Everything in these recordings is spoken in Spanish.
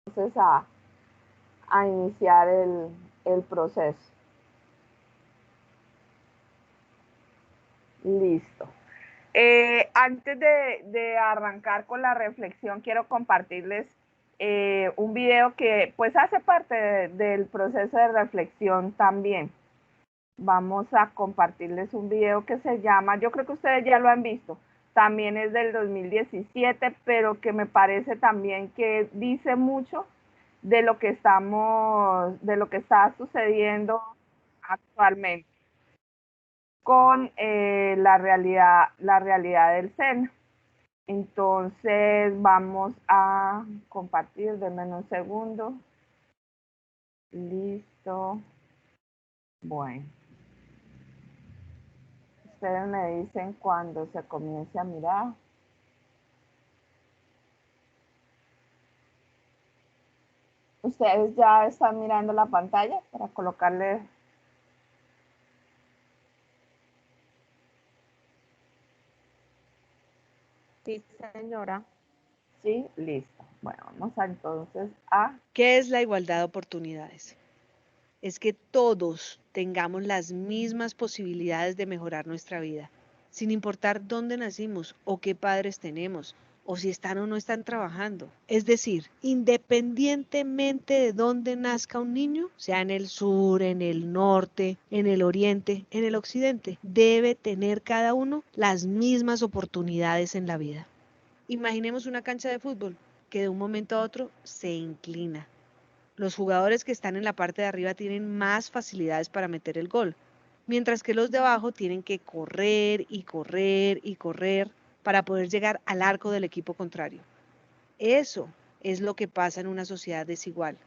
entonces a iniciar el proceso. Listo. Antes de arrancar con la reflexión, quiero compartirles un video que pues hace parte del proceso de reflexión también. Vamos a compartirles un video que se llama, yo creo que ustedes ya lo han visto, también es del 2017, pero que me parece también que dice mucho de lo que de lo que está sucediendo actualmente con la realidad del SENA. Entonces vamos a compartir, denme un segundo. Listo. Bueno, ustedes me dicen cuando se comience a mirar. Ustedes ya están mirando la pantalla para colocarle. Sí, señora. Sí, listo. Bueno, vamos a, entonces a... ¿Qué es la igualdad de oportunidades? Es que todos tengamos las mismas posibilidades de mejorar nuestra vida, sin importar dónde nacimos o qué padres tenemos, o si están o no están trabajando. Es decir, independientemente de dónde nazca un niño, sea en el sur, en el norte, en el oriente, en el occidente, debe tener cada uno las mismas oportunidades en la vida. Imaginemos una cancha de fútbol que de un momento a otro se inclina. Los jugadores que están en la parte de arriba tienen más facilidades para meter el gol, mientras que los de abajo tienen que correr y correr y correr para poder llegar al arco del equipo contrario. Eso es lo que pasa en una sociedad desigual.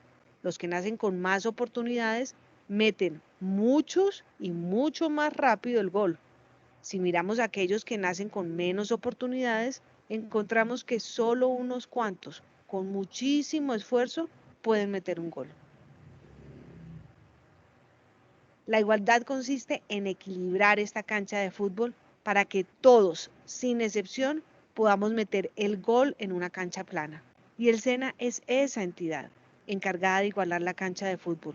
Los que nacen con más oportunidades meten muchos y mucho más rápido el gol. Si miramos a aquellos que nacen con menos oportunidades, encontramos que solo unos cuantos, con muchísimo esfuerzo, pueden meter un gol. La igualdad consiste en equilibrar esta cancha de fútbol para que todos, sin excepción, podamos meter el gol en una cancha plana. Y el SENA es esa entidad encargada de igualar la cancha de fútbol.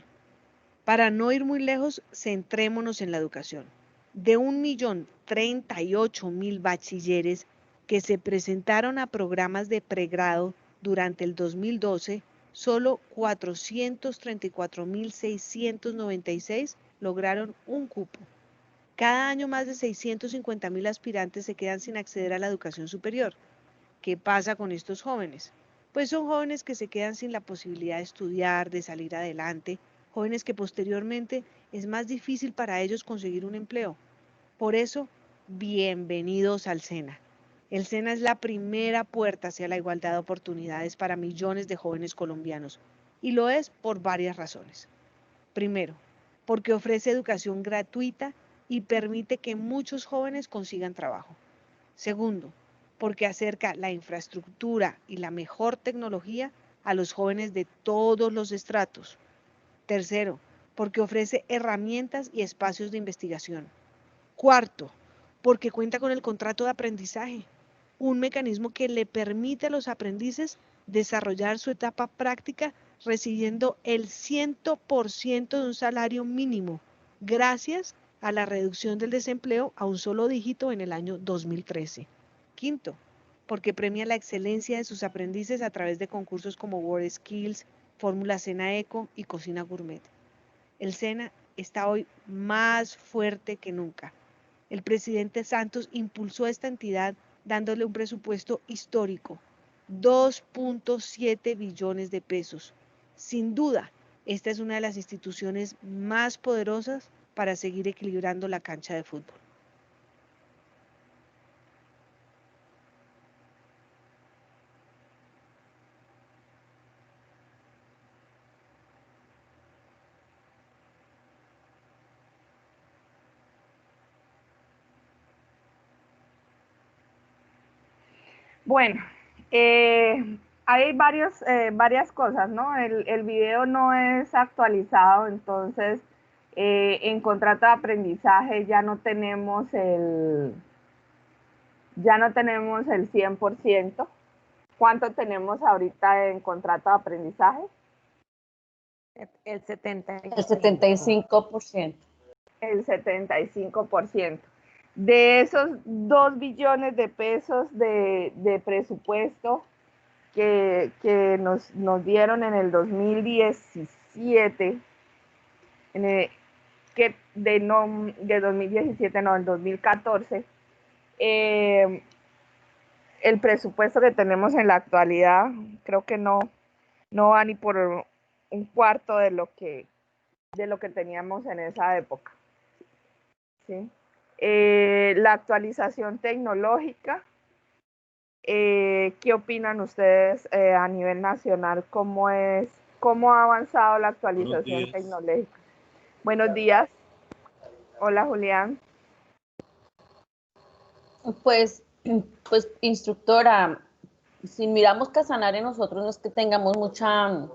Para no ir muy lejos, centrémonos en la educación. De 1.038.000 bachilleres que se presentaron a programas de pregrado durante el 2012, solo 434.696 lograron un cupo. Cada año más de 650.000 aspirantes se quedan sin acceder a la educación superior. ¿Qué pasa con estos jóvenes? Pues son jóvenes que se quedan sin la posibilidad de estudiar, de salir adelante, jóvenes que posteriormente es más difícil para ellos conseguir un empleo. Por eso, bienvenidos al SENA. El SENA es la primera puerta hacia la igualdad de oportunidades para millones de jóvenes colombianos, y lo es por varias razones. Primero, porque ofrece educación gratuita y permite que muchos jóvenes consigan trabajo. Segundo, porque acerca la infraestructura y la mejor tecnología a los jóvenes de todos los estratos. Tercero, porque ofrece herramientas y espacios de investigación. Cuarto, porque cuenta con el contrato de aprendizaje, un mecanismo que le permite a los aprendices desarrollar su etapa práctica recibiendo el 100% de un salario mínimo, gracias a la reducción del desempleo a un solo dígito en el año 2013. Quinto, porque premia la excelencia de sus aprendices a través de concursos como World Skills, Fórmula Sena Eco y Cocina Gourmet. El SENA está hoy más fuerte que nunca. El presidente Santos impulsó esta entidad dándole un presupuesto histórico, 2.7 billones de pesos. Sin duda, esta es una de las instituciones más poderosas para seguir equilibrando la cancha de fútbol. Bueno, hay varias cosas, ¿no? El video no es actualizado, entonces en contrato de aprendizaje ya no tenemos el 100%. ¿Cuánto tenemos ahorita en contrato de aprendizaje? El 70. El 75%. El 75%. De esos 2 billones de pesos de presupuesto que nos dieron en el 2017, de 2017, no, en 2014, el presupuesto que tenemos en la actualidad creo que no va ni por un cuarto de lo que teníamos en esa época. ¿Sí? La actualización tecnológica, ¿qué opinan ustedes a nivel nacional? ¿Cómo ha avanzado la actualización tecnológica? Buenos días. Hola, Julián. Pues instructora, si miramos Casanare, nosotros no es que tengamos mucha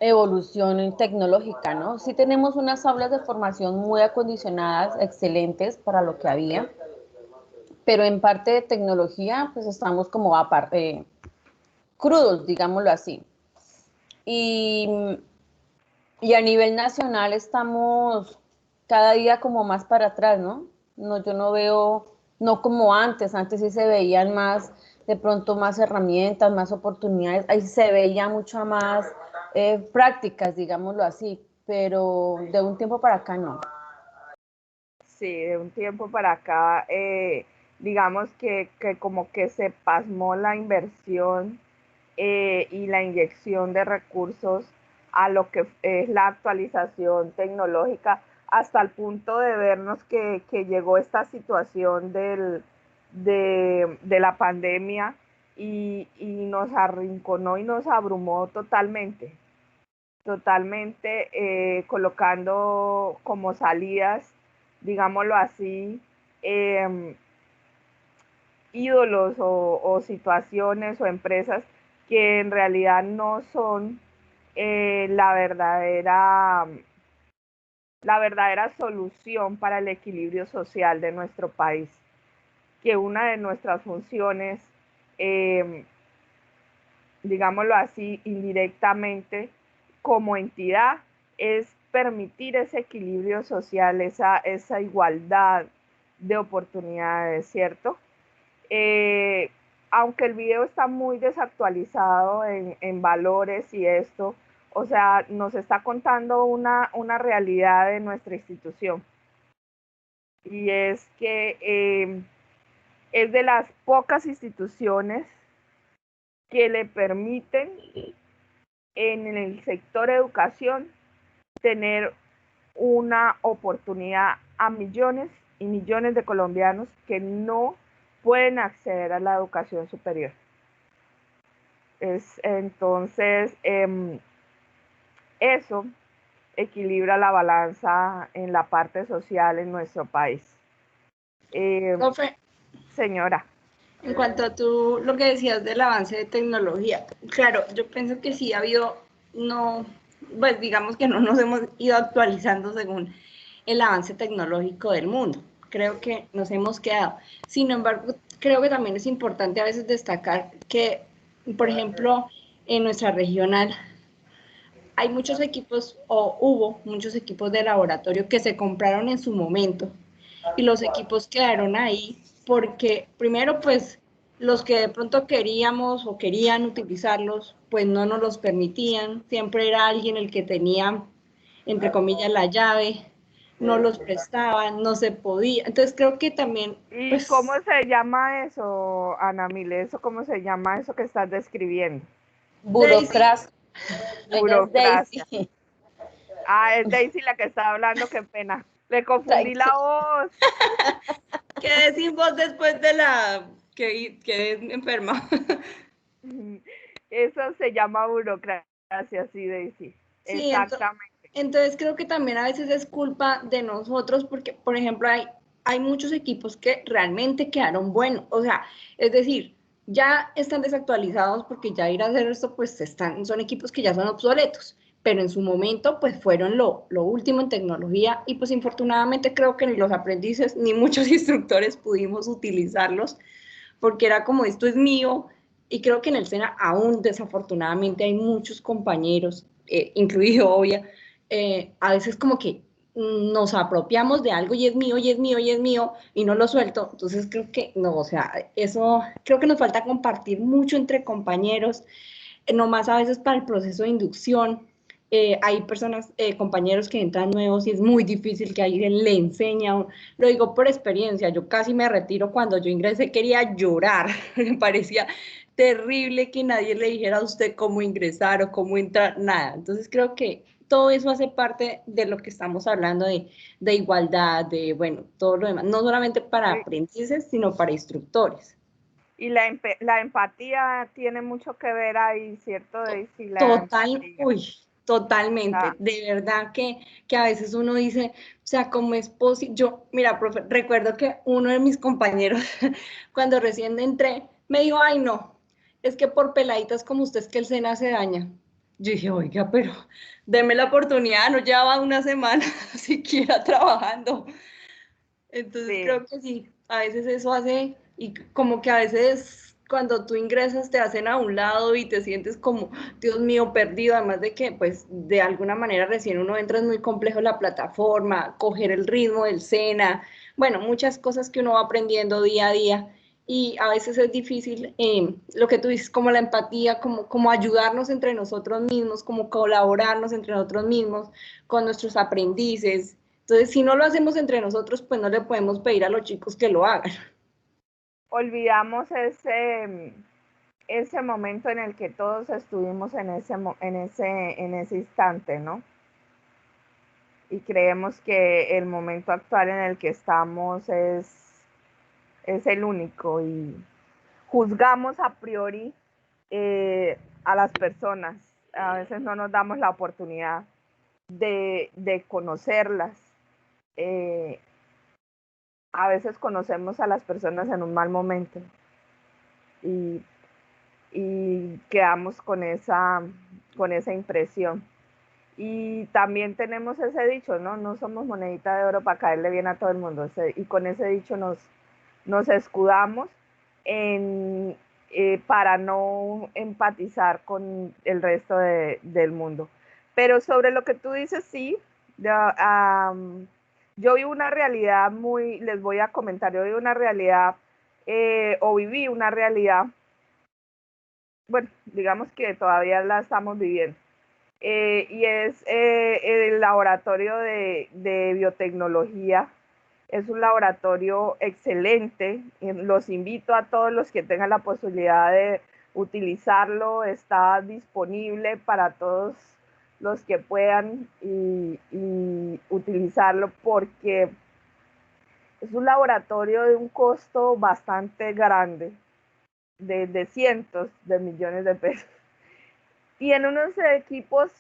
evolución tecnológica, ¿no? Sí tenemos unas aulas de formación muy acondicionadas, excelentes para lo que había, pero en parte de tecnología, pues estamos como aparte, crudos, digámoslo así. Y a nivel nacional estamos cada día como más para atrás, ¿no? No, yo no veo, no como antes sí se veían más, de pronto más herramientas, más oportunidades, ahí se veía mucho más prácticas, digámoslo así, pero de un tiempo para acá no. Sí, de un tiempo para acá, digamos que como que se pasmó la inversión y la inyección de recursos a lo que es la actualización tecnológica, hasta el punto de vernos que llegó esta situación de la pandemia y nos arrinconó y nos abrumó totalmente, colocando como salidas, digámoslo así, ídolos o situaciones o empresas que en realidad no son la verdadera solución para el equilibrio social de nuestro país. Que una de nuestras funciones, digámoslo así, indirectamente, como entidad, es permitir ese equilibrio social, esa igualdad de oportunidades, ¿cierto? Aunque el video está muy desactualizado en valores y esto, o sea, nos está contando una realidad de nuestra institución. Y es que es de las pocas instituciones que le permiten en el sector educación tener una oportunidad a millones y millones de colombianos que no pueden acceder a la educación superior. Entonces, eso equilibra la balanza en la parte social en nuestro país. Profe, señora. en cuanto a tú lo que decías del avance de tecnología, claro, yo pienso que sí ha habido, no, pues digamos que no nos hemos ido actualizando según el avance tecnológico del mundo. Creo que nos hemos quedado. Sin embargo, creo que también es importante a veces destacar que, por ejemplo, en nuestra regional hay muchos equipos, o hubo muchos equipos de laboratorio que se compraron en su momento y los equipos quedaron ahí porque primero pues los que de pronto queríamos o querían utilizarlos pues no nos los permitían, siempre era alguien el que tenía entre comillas la llave, no los prestaban, no se podía, entonces creo que también ¿Y cómo se llama eso, Ana Mile? ¿Eso cómo se llama eso que estás describiendo? Burocracia. Burocracia. Ah, es Daisy la que está hablando, qué pena. Le confundí la voz. Quedé sin voz después de la que quedé enferma. Eso se llama burocracia, sí, Daisy. Sí, exactamente. Entonces creo que también a veces es culpa de nosotros porque, por ejemplo, hay muchos equipos que realmente quedaron buenos. O sea, es decir, ya están desactualizados porque ya ir a hacer esto, pues son equipos que ya son obsoletos. Pero en su momento, pues fueron lo último en tecnología y pues infortunadamente creo que ni los aprendices ni muchos instructores pudimos utilizarlos porque era como esto es mío Y creo que en el SENA aún desafortunadamente hay muchos compañeros, incluido Obvia, a veces como que nos apropiamos de algo y es mío, y es mío, y es mío, y no lo suelto. Entonces creo que no, o sea, eso creo que nos falta compartir mucho entre compañeros, nomás a veces para el proceso de inducción. Hay personas, compañeros que entran nuevos y es muy difícil que alguien le enseñe a lo digo por experiencia, yo casi me retiro cuando yo ingresé, quería llorar, me parecía terrible que nadie le dijera a usted cómo ingresar o cómo entrar, nada. Entonces creo que todo eso hace parte de lo que estamos hablando de igualdad, de, bueno, todo lo demás, no solamente para aprendices, sino para instructores. Y la empatía tiene mucho que ver ahí, ¿cierto, Daisy? Totalmente. De verdad que a veces uno dice, o sea, ¿cómo es posible? Yo, mira, profe, recuerdo que uno de mis compañeros, cuando recién entré, me dijo, ay, no, es que por peladitas como usted es que el SENA se daña. Yo dije, oiga, pero deme la oportunidad, no llevaba una semana siquiera trabajando. Entonces creo que sí, a veces eso hace, y como que a veces cuando tú ingresas te hacen a un lado y te sientes como, Dios mío, perdido, además de que pues de alguna manera recién uno entra, es muy complejo la plataforma, coger el ritmo del SENA, bueno, muchas cosas que uno va aprendiendo día a día y a veces es difícil, lo que tú dices, como la empatía, como ayudarnos entre nosotros mismos, como colaborarnos entre nosotros mismos con nuestros aprendices. Entonces, si no lo hacemos entre nosotros, pues no le podemos pedir a los chicos que lo hagan. Olvidamos ese momento en el que todos estuvimos en ese instante, ¿no? Y creemos que el momento actual en el que estamos es el único y juzgamos a priori a las personas. A veces no nos damos la oportunidad de conocerlas. A veces conocemos a las personas en un mal momento y, y quedamos con esa impresión. Y también tenemos ese dicho, ¿no? No somos monedita de oro para caerle bien a todo el mundo. Y con ese dicho nos escudamos para no empatizar con el resto del mundo. Pero sobre lo que tú dices, sí, yo vivo una realidad les voy a comentar, yo vivo una realidad, o viví una realidad, bueno, digamos que todavía la estamos viviendo. Y es el laboratorio de biotecnología. Es un laboratorio excelente. Los invito a todos los que tengan la posibilidad de utilizarlo. Está disponible para todos los que puedan y utilizarlo porque es un laboratorio de un costo bastante grande, de cientos de millones de pesos. Y en unos equipos,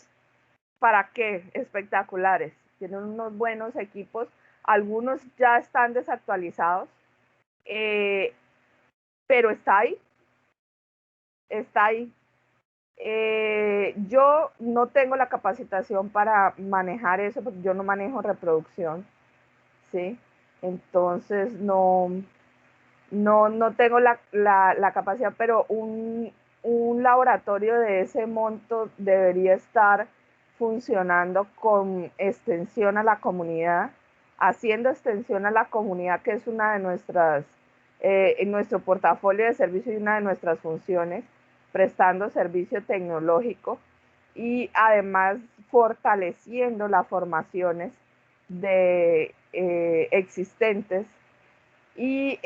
¿para qué? Espectaculares. Tienen unos buenos equipos. Algunos ya están desactualizados, pero está ahí. Está ahí. Yo no tengo la capacitación para manejar eso, porque yo no manejo reproducción, ¿sí? Entonces no tengo la capacidad, pero un laboratorio de ese monto debería estar funcionando con extensión a la comunidad, haciendo extensión a la comunidad, que es una de nuestras, en nuestro portafolio de servicio y una de nuestras funciones, prestando servicio tecnológico y además fortaleciendo las formaciones existentes. Y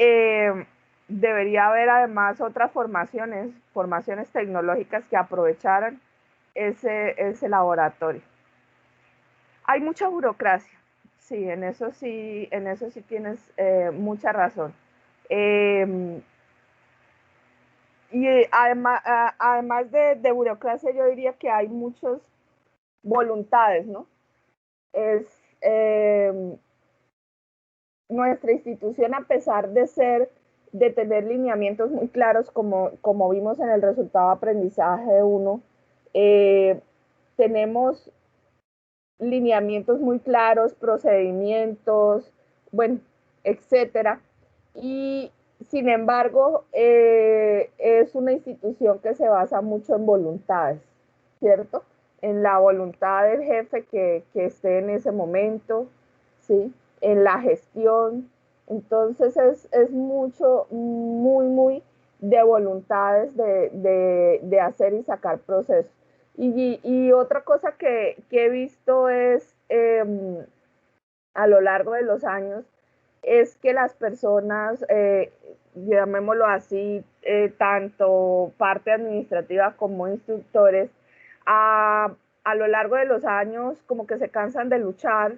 debería haber además otras formaciones tecnológicas que aprovecharan ese laboratorio. Hay mucha burocracia, sí, en eso sí tienes mucha razón. Y además de burocracia, yo diría que hay muchas voluntades, ¿no? Nuestra institución, a pesar de tener lineamientos muy claros, como vimos en el resultado de aprendizaje 1, tenemos lineamientos muy claros, procedimientos, bueno, etcétera. Y sin embargo, es una institución que se basa mucho en voluntades, ¿cierto? En la voluntad del jefe que esté en ese momento, ¿sí? En la gestión. Entonces es mucho, muy de voluntades de hacer y sacar procesos. Y otra cosa que he visto es a lo largo de los años, es que las personas, llamémoslo así, tanto parte administrativa como instructores, a lo largo de los años como que se cansan de luchar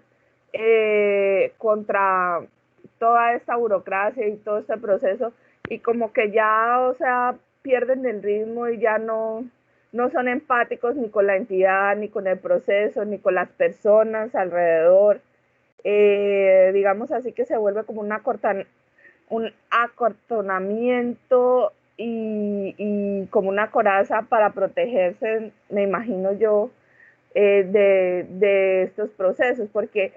contra toda esta burocracia y todo este proceso y como que ya, o sea, pierden el ritmo y ya no son empáticos ni con la entidad, ni con el proceso, ni con las personas alrededor. Digamos así que se vuelve como un acortonamiento y como una coraza para protegerse, me imagino yo, de estos procesos, porque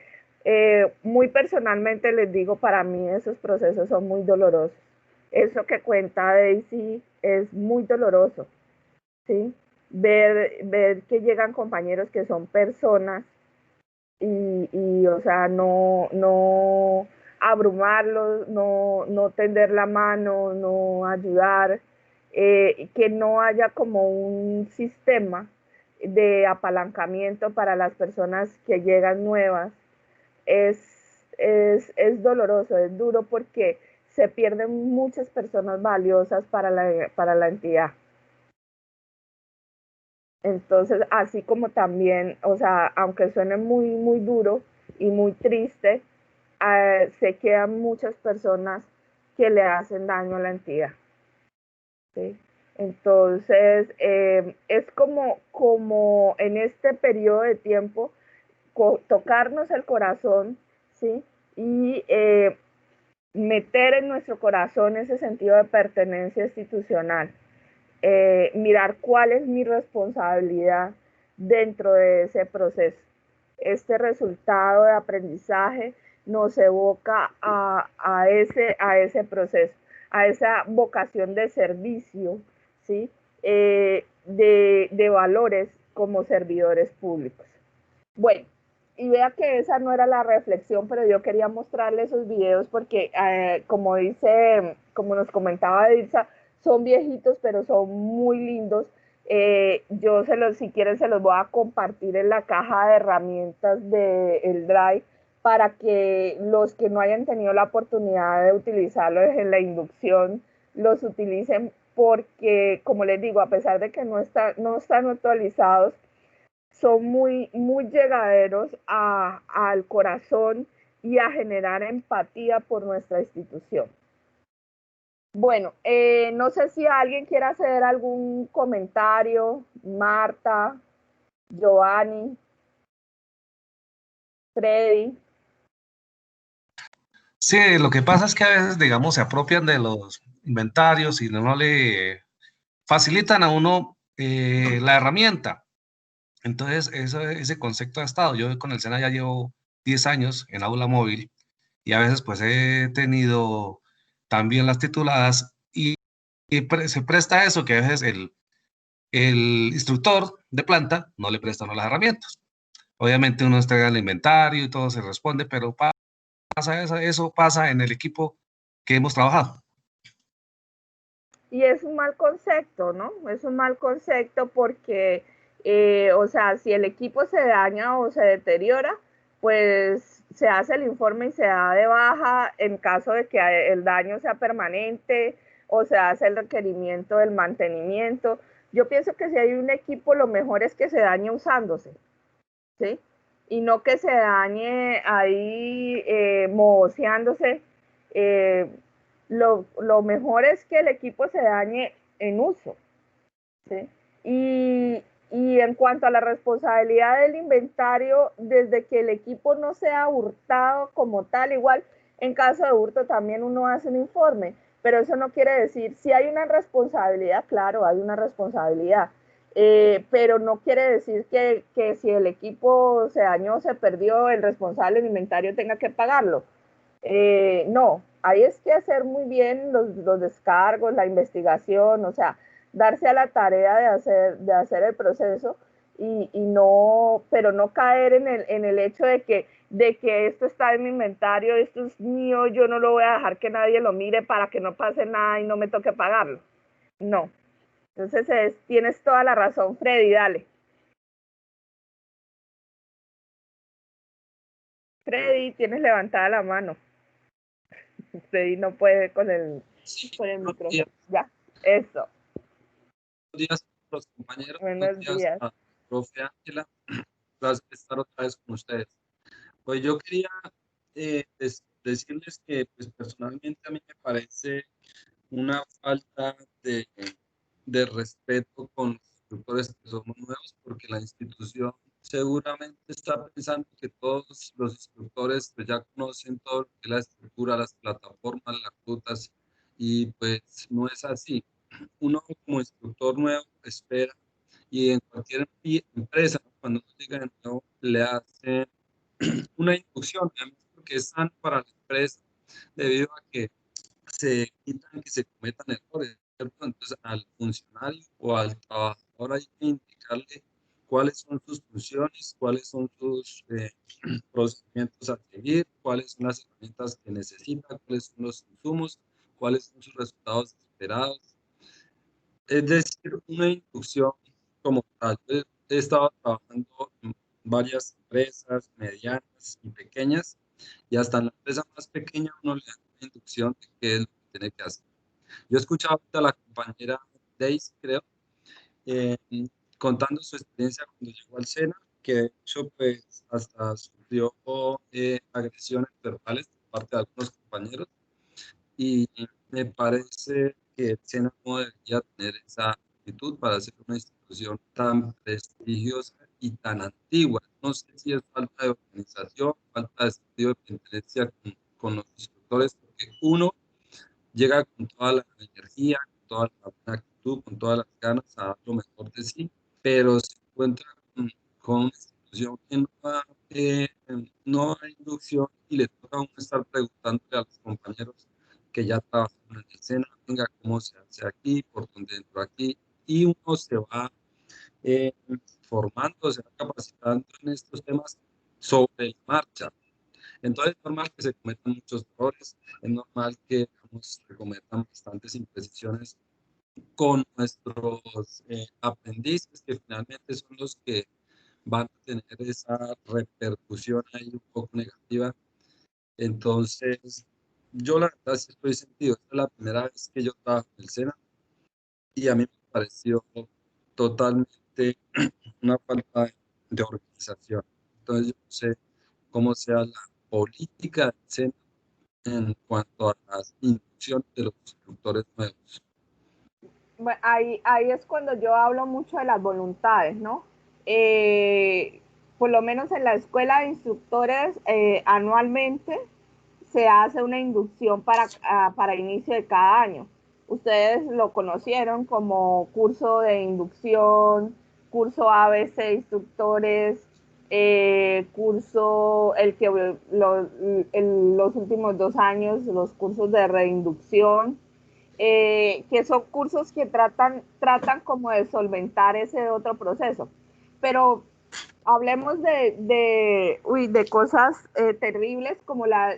muy personalmente les digo, para mí esos procesos son muy dolorosos. Eso que cuenta Daisy es muy doloroso, ¿sí? Ver que llegan compañeros que son personas o sea, no abrumarlos, no tender la mano, no ayudar, que no haya como un sistema de apalancamiento para las personas que llegan nuevas, es, es doloroso, es duro porque se pierden muchas personas valiosas para la entidad. Entonces, así como también, o sea, aunque suene muy duro y muy triste, se quedan muchas personas que le hacen daño a la entidad, ¿sí? Entonces, es como en este periodo de tiempo, tocarnos el corazón, ¿sí? Y meter en nuestro corazón ese sentido de pertenencia institucional. Mirar cuál es mi responsabilidad dentro de ese proceso. Este resultado de aprendizaje nos evoca a ese proceso, a esa vocación de servicio, ¿sí? De valores como servidores públicos. Bueno, y vea que esa no era la reflexión, pero yo quería mostrarle esos videos porque, como nos comentaba Dilsa, son viejitos, pero son muy lindos. Yo si quieren, se los voy a compartir en la caja de herramientas del Drive para que los que no hayan tenido la oportunidad de utilizarlos en la inducción, los utilicen porque, como les digo, a pesar de que no están actualizados, son muy llegaderos al corazón y a generar empatía por nuestra institución. Bueno, no sé si alguien quiere hacer algún comentario, Marta, Giovanni, Freddy. Sí, lo que pasa es que a veces, digamos, se apropian de los inventarios y no le facilitan a uno la herramienta. Entonces, ese concepto ha estado. Yo con el SENA ya llevo 10 años en aula móvil y a veces pues he tenido también las tituladas y se presta a eso que a veces el instructor de planta no le presta a uno las herramientas. Obviamente uno entrega el inventario y todo se responde, pero eso pasa en el equipo que hemos trabajado. Y es un mal concepto, ¿no? Es un mal concepto porque, o sea, si el equipo se daña o se deteriora, pues se hace el informe y se da de baja en caso de que el daño sea permanente o se hace el requerimiento del mantenimiento. Yo pienso que si hay un equipo, lo mejor es que se dañe usándose, ¿sí? Y no que se dañe ahí movoseándose. Eh, lo mejor es que el equipo se dañe en uso, ¿sí? Y en cuanto a la responsabilidad del inventario, desde que el equipo no sea hurtado como tal, igual en caso de hurto también uno hace un informe, pero eso no quiere decir, si hay una responsabilidad, claro, hay una responsabilidad, pero no quiere decir que si el equipo se dañó, se perdió, el responsable del inventario tenga que pagarlo. No, ahí es que hacer muy bien los descargos, la investigación, o sea, darse a la tarea de hacer el proceso y no, pero no caer en el hecho de que esto está en mi inventario, esto es mío, yo no lo voy a dejar que nadie lo mire para que no pase nada y no me toque pagarlo. No. Entonces tienes toda la razón, Freddy, dale. Freddy, tienes levantada la mano. Freddy no puede con Sí, con el buenos micrófono. días, Ya, eso. buenos días a los compañeros, buenos Buenos días días. a profe Ángela, gracias por estar otra vez con ustedes. Pues yo quería decirles que pues, personalmente a mí me parece una falta de respeto con los instructores que somos nuevos, porque la institución seguramente está pensando que todos los instructores pues, ya conocen todo lo que es la estructura, las plataformas, las rutas, y pues no es así. Uno como instructor nuevo espera, y en cualquier empresa, ¿no? Cuando uno llega de nuevo, le hacen una inducción, además porque es sano para la empresa, debido a que se evitan que se cometan errores, ¿cierto? Entonces, al funcionario o al trabajador hay que indicarle cuáles son sus funciones, cuáles son sus procedimientos a seguir, cuáles son las herramientas que necesita, cuáles son los insumos, cuáles son sus resultados esperados. Es decir, una inducción como tal. Yo he estado trabajando en varias empresas medianas y pequeñas, y hasta en la empresa más pequeña uno le da una inducción de qué es lo que tiene que hacer. Yo he escuchado a la compañera Daisy, creo, eh, contando su experiencia cuando llegó al SENA, que de hecho pues hasta sufrió agresiones verbales por parte de algunos compañeros, y me parece que el SENA no debería tener esa actitud para ser una institución tan prestigiosa y tan antigua. No sé si es falta de organización, falta de sentido de pertenencia con los instructores, porque uno llega con toda la energía, con toda la buena actitud, con todas las ganas a dar lo mejor de sí, pero se encuentra con una institución que no hay inducción, y le toca a uno estar preguntándole a los compañeros que ya trabajan en el SENA, venga, cómo se hace aquí, por dónde entro aquí, y uno se va eh, formando, se va capacitando en estos temas sobre la marcha. Entonces es normal que se cometan muchos errores, es normal que se cometan bastantes imprecisiones con nuestros aprendices, que finalmente son los que van a tener esa repercusión ahí un poco negativa. Entonces, yo la verdad sí estoy sentido. Esta es la primera vez que yo trabajo en el SENA, y a mí me pareció totalmente una falta de organización. Entonces, yo no sé cómo sea la política del SENA en cuanto a las inducciones de los instructores nuevos. Bueno, ahí es cuando yo hablo mucho de las voluntades, ¿no? Por lo menos en la escuela de instructores, anualmente se hace una inducción para inicio de cada año. Ustedes lo conocieron como curso de inducción, curso ABC instructores, curso en los últimos 2 años, los cursos de reinducción, que son cursos que tratan como de solventar ese otro proceso. Pero hablemos de cosas terribles como la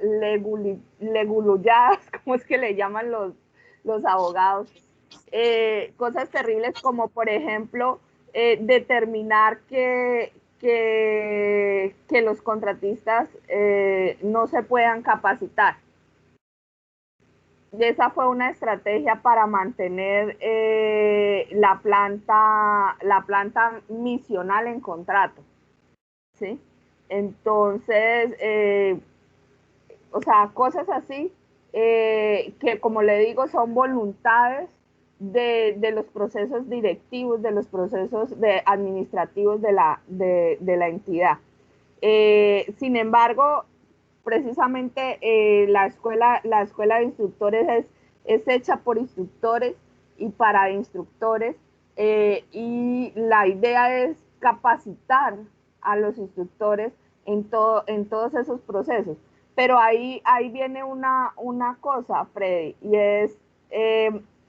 legululladas, como es que le llaman los abogados. Cosas terribles como, por ejemplo, determinar que los contratistas no se puedan capacitar. Esa fue una estrategia para mantener la planta misional en contrato, ¿sí? Entonces, o sea, cosas así que, como le digo, son voluntades de los procesos directivos, de los procesos administrativos de la entidad. Sin embargo, precisamente la escuela de instructores es hecha por instructores y para instructores, y la idea es capacitar a los instructores en todos esos procesos. Pero ahí viene una cosa, Freddy, y es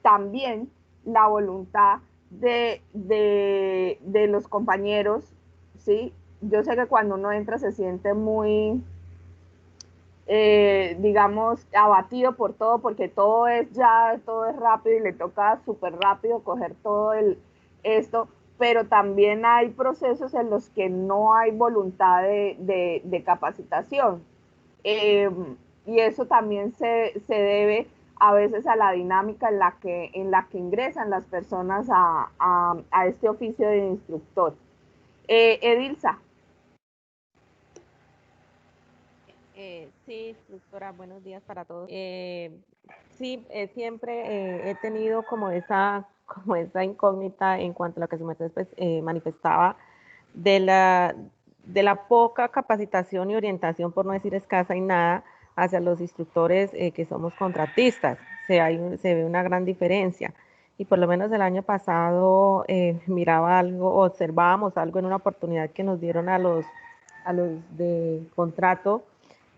también la voluntad de los compañeros, ¿sí? Yo sé que cuando uno entra se siente muy, digamos, abatido por todo, porque todo es ya, todo es rápido y le toca súper rápido coger todo esto, pero también hay procesos en los que no hay voluntad de capacitación. Eh, y eso también se debe a veces a la dinámica en la que ingresan las personas a este oficio de instructor. Edilza. Sí, instructora, buenos días para todos. Sí, siempre he tenido como esa incógnita en cuanto a lo que su merced pues, manifestaba de la poca capacitación y orientación, por no decir escasa y nada, hacia los instructores que somos contratistas. Se ve una gran diferencia. Y por lo menos el año pasado miraba algo, observábamos algo en una oportunidad que nos dieron a los de contrato,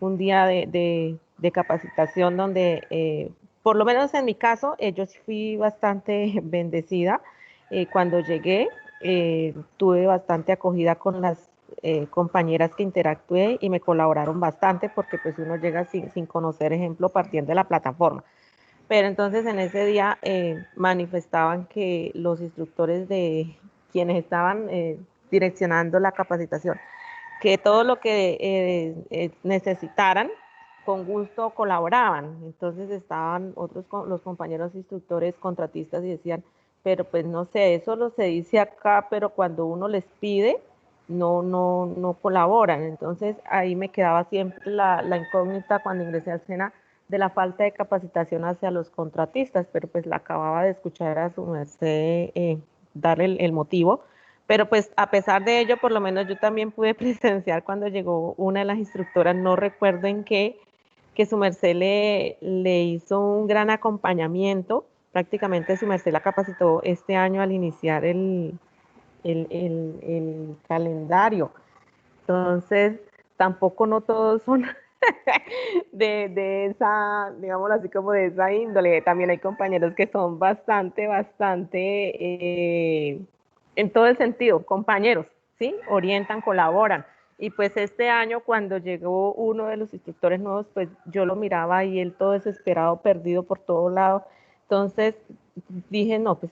un día de capacitación donde, por lo menos en mi caso, yo sí fui bastante bendecida. Cuando llegué, tuve bastante acogida con las compañeras que interactué y me colaboraron bastante porque pues uno llega sin conocer, ejemplo, partiendo de la plataforma. Pero entonces en ese día manifestaban que los instructores de quienes estaban direccionando la capacitación, que todo lo que necesitaran, con gusto colaboraban. Entonces estaban los compañeros instructores contratistas y decían, pero pues no sé, eso lo se dice acá, pero cuando uno les pide, no colaboran. Entonces ahí me quedaba siempre la incógnita cuando ingresé al SENA de la falta de capacitación hacia los contratistas, pero pues la acababa de escuchar a su merced darle el motivo. Pero pues a pesar de ello, por lo menos yo también pude presenciar cuando llegó una de las instructoras, no recuerdo en qué, que su merced le hizo un gran acompañamiento. Prácticamente su merced la capacitó este año al iniciar el calendario. Entonces, tampoco no todos son de esa, digámoslo así, como de esa índole. También hay compañeros que son bastante, en todo el sentido, compañeros, ¿sí? Orientan, colaboran. Y pues este año cuando llegó uno de los instructores nuevos, pues yo lo miraba y él todo desesperado, perdido por todo lado. Entonces dije, no, pues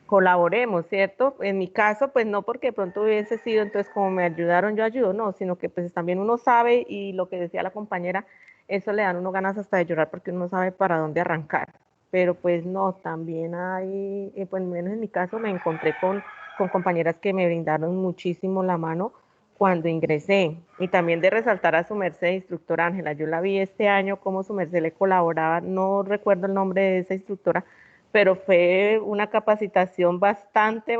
colaboremos, ¿cierto? En mi caso, pues no porque de pronto hubiese sido, entonces como me ayudaron, yo ayudo, no, sino que pues también uno sabe y lo que decía la compañera, eso le dan uno ganas hasta de llorar porque uno no sabe para dónde arrancar. Pero pues no, también hay, pues menos en mi caso me encontré con compañeras que me brindaron muchísimo la mano cuando ingresé. Y también de resaltar a su merced, instructora Ángela, yo la vi este año como su merced le colaboraba, no recuerdo el nombre de esa instructora, pero fue una capacitación bastante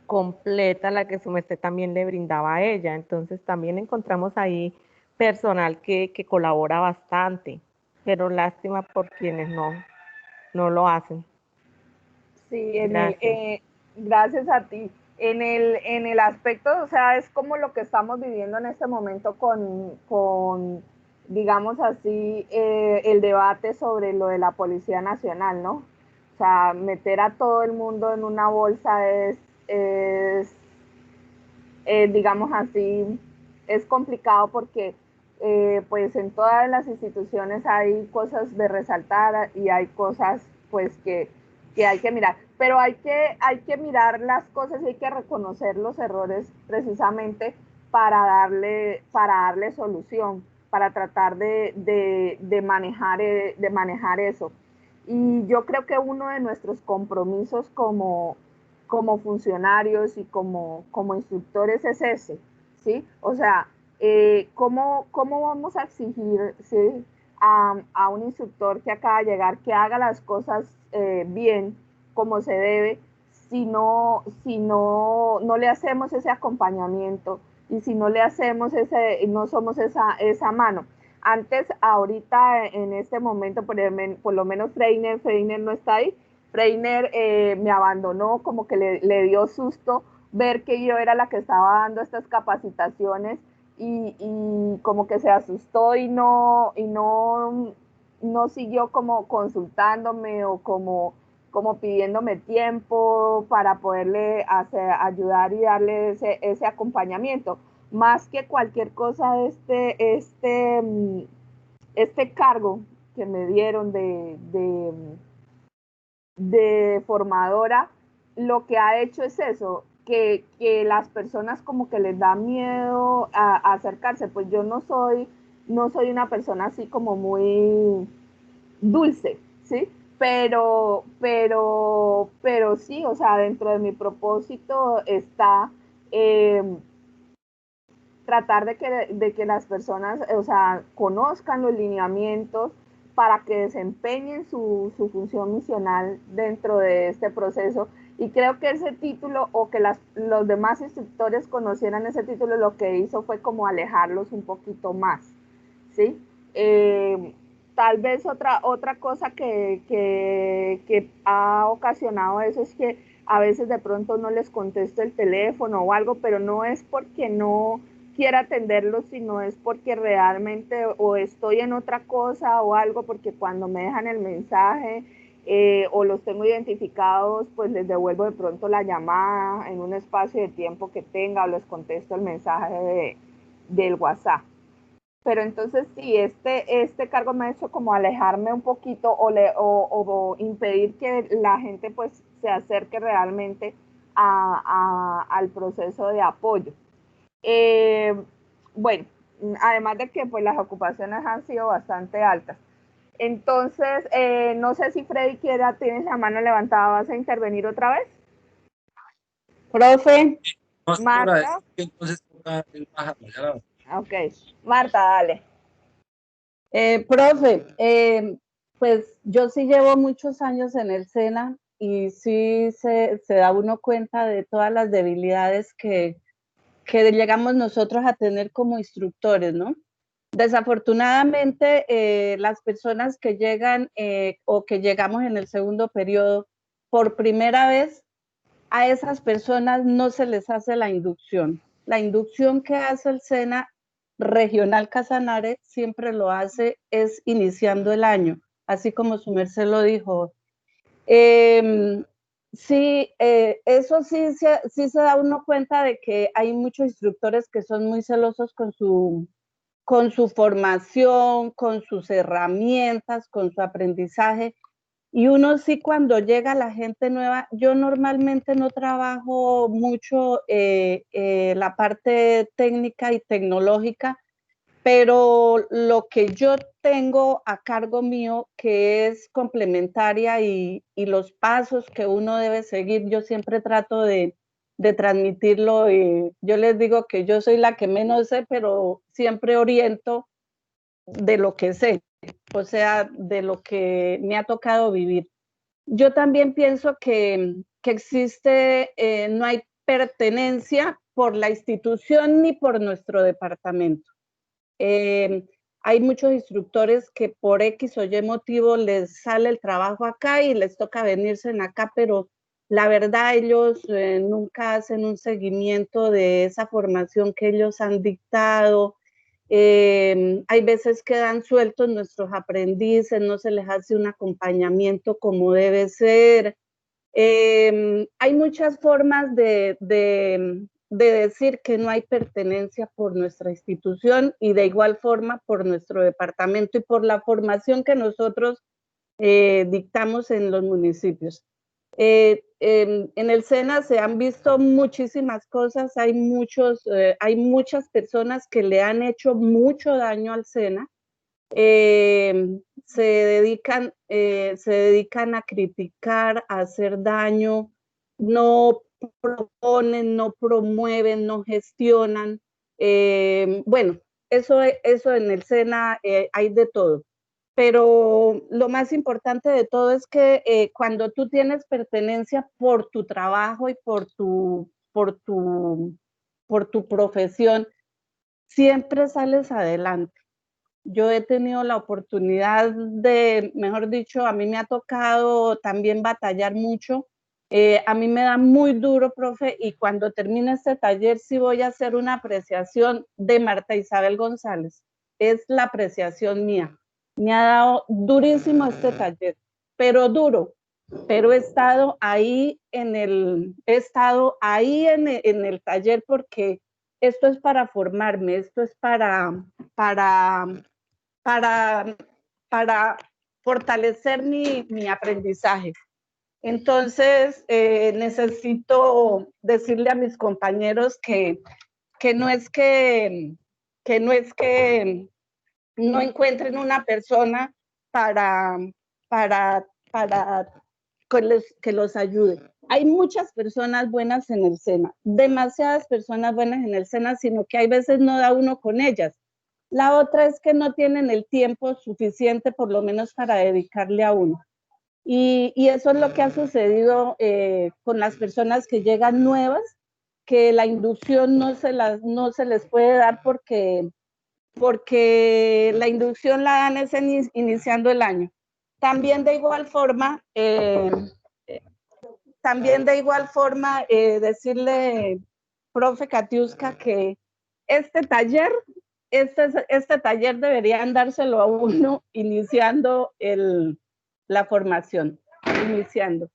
completa la que su merced también le brindaba a ella. Entonces también encontramos ahí personal que colabora bastante, pero lástima por quienes no lo hacen. Sí, Gracias. gracias a ti. En el aspecto, o sea, es como lo que estamos viviendo en este momento con digamos así, el debate sobre lo de la Policía Nacional, ¿no? O sea, meter a todo el mundo en una bolsa es digamos así, es complicado porque pues en todas las instituciones hay cosas de resaltar y hay cosas pues que hay que mirar, pero hay que mirar las cosas y hay que reconocer los errores precisamente para darle solución, para tratar de manejar eso. Y yo creo que uno de nuestros compromisos como funcionarios y como instructores es ese, ¿sí? O sea, ¿cómo vamos a exigir, ¿sí? a un instructor que acaba de llegar que haga las cosas bien, como se debe, si no le hacemos ese acompañamiento y si no le hacemos no somos esa mano? Antes, ahorita, en este momento, por lo menos Freiner no está ahí. Freiner me abandonó, como que le dio susto ver que yo era la que estaba dando estas capacitaciones y como que se asustó y no siguió como consultándome o como pidiéndome tiempo para poderle ayudar y darle ese acompañamiento. Más que cualquier cosa, este cargo que me dieron de formadora, lo que ha hecho es eso, que las personas como que les da miedo a acercarse. Pues yo no soy una persona así como muy dulce, ¿sí? Pero sí, o sea, dentro de mi propósito está tratar de que las personas, o sea, conozcan los lineamientos para que desempeñen su función misional dentro de este proceso. Y creo que ese título, o que los demás instructores conocieran ese título, lo que hizo fue como alejarlos un poquito más, ¿sí? Tal vez otra cosa que ha ocasionado eso es que a veces de pronto no les contesto el teléfono o algo, pero no es porque no quiera atenderlos, sino es porque realmente o estoy en otra cosa o algo, porque cuando me dejan el mensaje o los tengo identificados, pues les devuelvo de pronto la llamada en un espacio de tiempo que tenga o les contesto el mensaje del WhatsApp. Pero entonces sí, este cargo me ha hecho como alejarme un poquito o impedir que la gente pues se acerque realmente al proceso de apoyo. Bueno, además de que pues las ocupaciones han sido bastante altas. Entonces, no sé si Freddy tienes la mano levantada, ¿vas a intervenir otra vez? Profe, No, Marta. Entonces, Ok, Marta, dale. Profe, pues yo sí llevo muchos años en el SENA y sí se da uno cuenta de todas las debilidades que llegamos nosotros a tener como instructores, ¿no? Desafortunadamente, las personas que llegan o que llegamos en el segundo periodo por primera vez, a esas personas no se les hace la inducción. La inducción que hace el SENA Regional Casanare siempre lo hace es iniciando el año, así como su merced lo dijo. Sí, eso sí se da uno cuenta de que hay muchos instructores que son muy celosos con su formación, con sus herramientas, con su aprendizaje. Y uno sí, cuando llega la gente nueva, yo normalmente no trabajo mucho la parte técnica y tecnológica, pero lo que yo tengo a cargo mío, que es complementaria y los pasos que uno debe seguir, yo siempre trato de transmitirlo. Yo les digo que yo soy la que menos sé, pero siempre oriento de lo que sé, o sea, de lo que me ha tocado vivir. Yo también pienso que existe, no hay pertenencia por la institución ni por nuestro departamento. Hay muchos instructores que por X o Y motivo les sale el trabajo acá y les toca venirse en acá, pero la verdad ellos nunca hacen un seguimiento de esa formación que ellos han dictado. Hay veces quedan sueltos nuestros aprendices, no se les hace un acompañamiento como debe ser. Hay muchas formas de decir que no hay pertenencia por nuestra institución y de igual forma por nuestro departamento y por la formación que nosotros dictamos en los municipios. En el SENA se han visto muchísimas cosas, hay muchas personas que le han hecho mucho daño al SENA. Se dedican a criticar, a hacer daño, no proponen, no promueven, no gestionan. Bueno, eso en el SENA hay de todo. Pero lo más importante de todo es que cuando tú tienes pertenencia por tu trabajo y por tu profesión, siempre sales adelante. Yo he tenido la oportunidad de, mejor dicho, a mí me ha tocado también batallar mucho A mí me da muy duro, profe, y cuando termine este taller sí voy a hacer una apreciación de Marta Isabel González. Es la apreciación mía. Me ha dado durísimo este taller, pero duro. Pero he estado ahí en el taller porque esto es para formarme, esto es para, para fortalecer mi aprendizaje. Entonces, necesito decirle a mis compañeros que no es que no es que no encuentren una persona para, para que los ayude. Hay muchas personas buenas en el SENA, demasiadas personas buenas en el SENA, sino que hay veces no da uno con ellas. La otra es que no tienen el tiempo suficiente, por lo menos, para dedicarle a uno. Y eso es lo que ha sucedido con las personas que llegan nuevas, que la inducción no se les puede dar porque la inducción la dan es iniciando el año. También de igual forma, decirle, profe Katiuska, que este taller deberían dárselo a uno iniciando la formación, iniciando.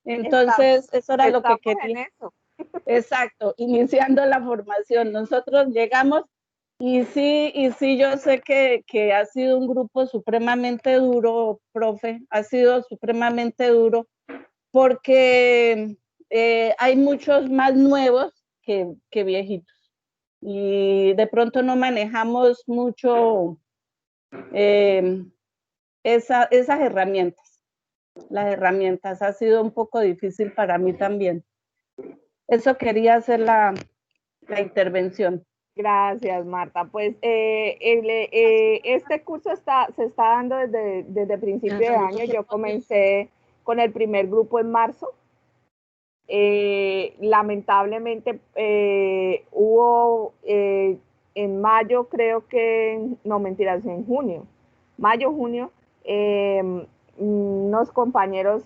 Entonces, eso era lo que quería. Exacto, iniciando la formación. Nosotros llegamos y sí, yo sé que ha sido un grupo supremamente duro, profe, ha sido supremamente duro, porque hay muchos más nuevos que viejitos. Y de pronto no manejamos mucho esas herramientas. Las herramientas ha sido un poco difícil para mí también. Eso quería hacer la intervención. Gracias, Marta. Pues este curso se está dando desde principio de año. Yo comencé con el primer grupo en marzo. Lamentablemente hubo en mayo, creo que, no mentiras, en junio, mayo, junio, unos compañeros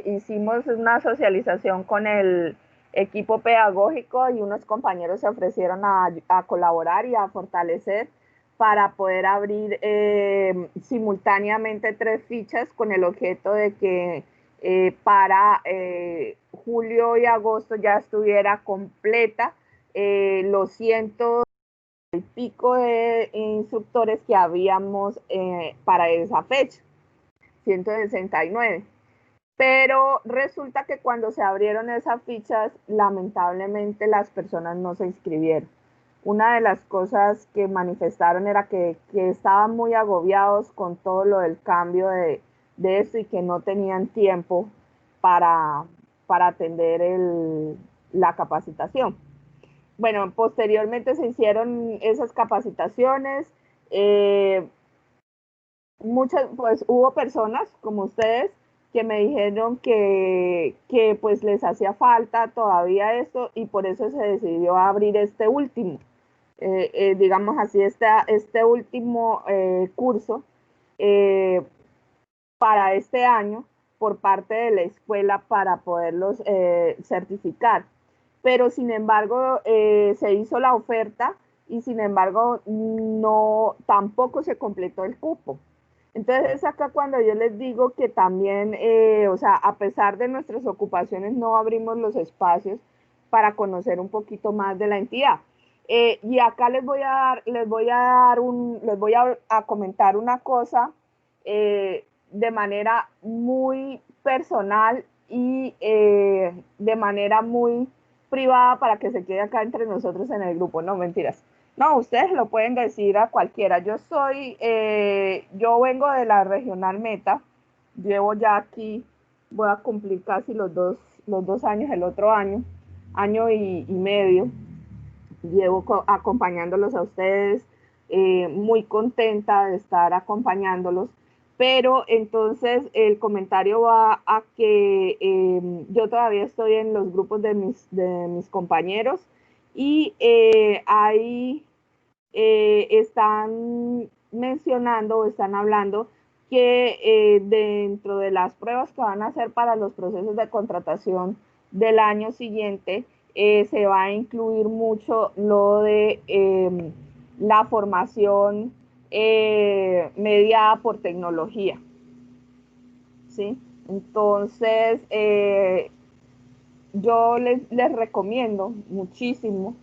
hicimos una socialización con el equipo pedagógico y unos compañeros se ofrecieron a colaborar y a fortalecer para poder abrir simultáneamente 3 fichas con el objeto de que para julio y agosto ya estuviera completa los 100 y pico de instructores que habíamos para esa fecha, 169. Pero resulta que cuando se abrieron esas fichas, lamentablemente las personas no se inscribieron. Una de las cosas que manifestaron era que estaban muy agobiados con todo lo del cambio de esto y que no tenían tiempo para atender la capacitación. Bueno, posteriormente se hicieron esas capacitaciones. Pues hubo personas como ustedes que me dijeron que pues les hacía falta todavía esto y por eso se decidió abrir este último, digamos así, este último curso para este año por parte de la escuela para poderlos certificar. Pero sin embargo se hizo la oferta y sin embargo tampoco se completó el cupo. Entonces es acá cuando yo les digo que también, o sea, a pesar de nuestras ocupaciones no abrimos los espacios para conocer un poquito más de la entidad. Y acá les voy a comentar una cosa de manera muy personal y de manera muy privada para que se quede acá entre nosotros en el grupo, no mentiras. No, ustedes lo pueden decir a cualquiera. Yo vengo de la regional Meta, llevo ya aquí, voy a cumplir casi los dos años el otro año y medio. Llevo acompañándolos a ustedes, muy contenta de estar acompañándolos. Pero entonces el comentario va a que yo todavía estoy en los grupos de mis compañeros y ahí están mencionando o están hablando que dentro de las pruebas que van a hacer para los procesos de contratación del año siguiente se va a incluir mucho lo de la formación mediada por tecnología, ¿sí? Entonces, yo les recomiendo muchísimo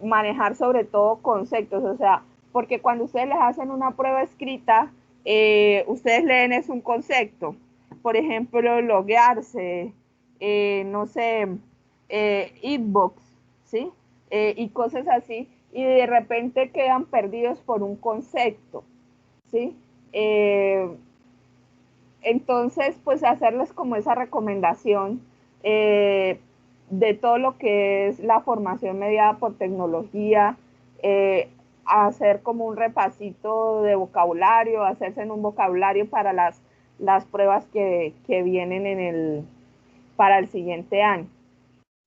manejar sobre todo conceptos, o sea, porque cuando ustedes les hacen una prueba escrita, ustedes leen es un concepto, por ejemplo, loguearse, no sé, inbox, ¿sí? Y cosas así, y de repente quedan perdidos por un concepto, ¿sí? Entonces, pues hacerles como esa recomendación de todo lo que es la formación mediada por tecnología, hacer como un repasito de vocabulario, hacerse en un vocabulario para las pruebas que vienen para el siguiente año.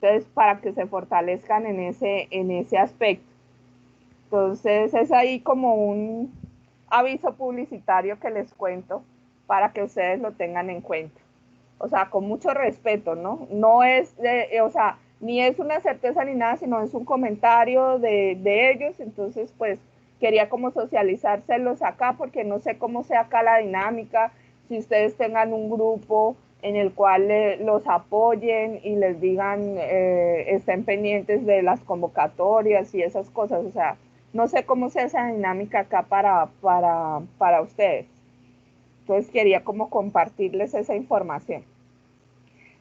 Entonces, para que se fortalezcan en ese aspecto. Entonces, es ahí como un aviso publicitario que les cuento para que ustedes lo tengan en cuenta. O sea, con mucho respeto, ¿no? No es, o sea, ni es una certeza ni nada, sino es un comentario de ellos. Entonces, pues, quería como socializárselos acá, porque no sé cómo sea acá la dinámica, si ustedes tengan un grupo en el cual los apoyen y les digan, estén pendientes de las convocatorias y esas cosas. O sea, no sé cómo sea esa dinámica acá para ustedes. Entonces quería como compartirles esa información.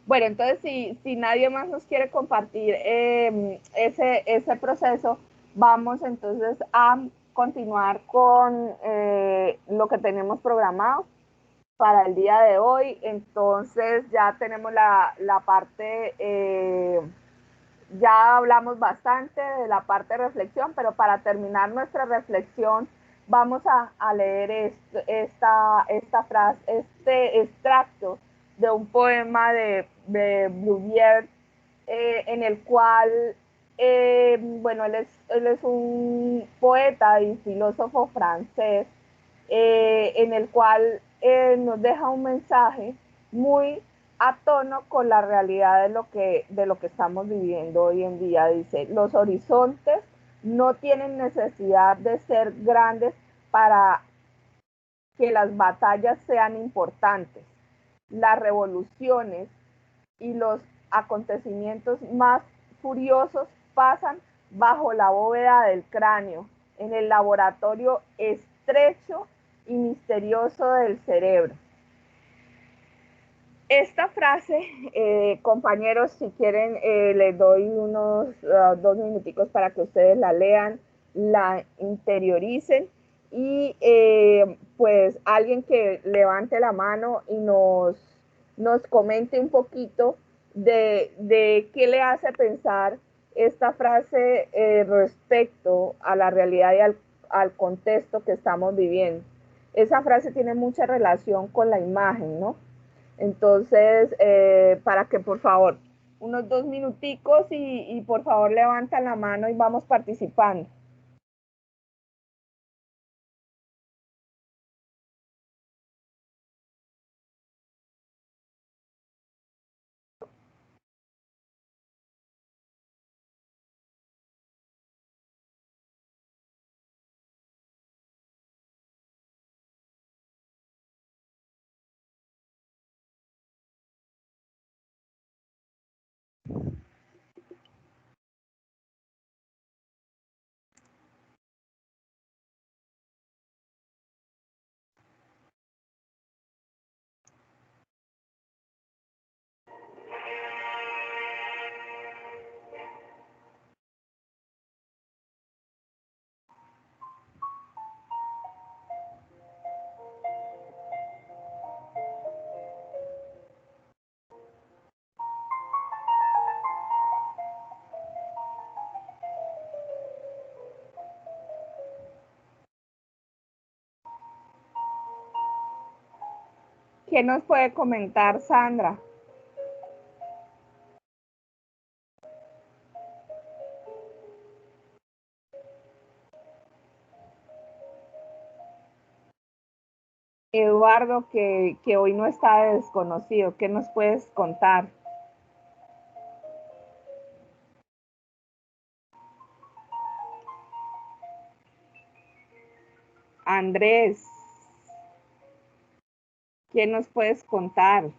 Bueno, entonces si nadie más nos quiere compartir ese proceso, vamos entonces a continuar con lo que tenemos programado para el día de hoy. Entonces ya tenemos la parte, ya hablamos bastante de la parte de reflexión, pero para terminar nuestra reflexión vamos a leer esta frase, este extracto de un poema de Bluvier, en el cual, bueno, él es un poeta y filósofo francés, en el cual nos deja un mensaje muy a tono con la realidad de lo que estamos viviendo hoy en día. Dice, los horizontes no tienen necesidad de ser grandes para que las batallas sean importantes. Las revoluciones y los acontecimientos más furiosos pasan bajo la bóveda del cráneo, en el laboratorio estrecho y misterioso del cerebro. Esta frase, compañeros, si quieren, les doy unos 2 minuticos para que ustedes la lean, la interioricen y pues alguien que levante la mano y nos comente un poquito de qué le hace pensar esta frase respecto a la realidad y al contexto que estamos viviendo. Esa frase tiene mucha relación con la imagen, ¿no? Entonces, para que por favor, unos 2 minuticos y por favor levantan la mano y vamos participando. ¿Qué nos puede comentar Sandra? Eduardo, que hoy no está desconocido, ¿qué nos puedes contar? Andrés, ¿qué nos puedes contar?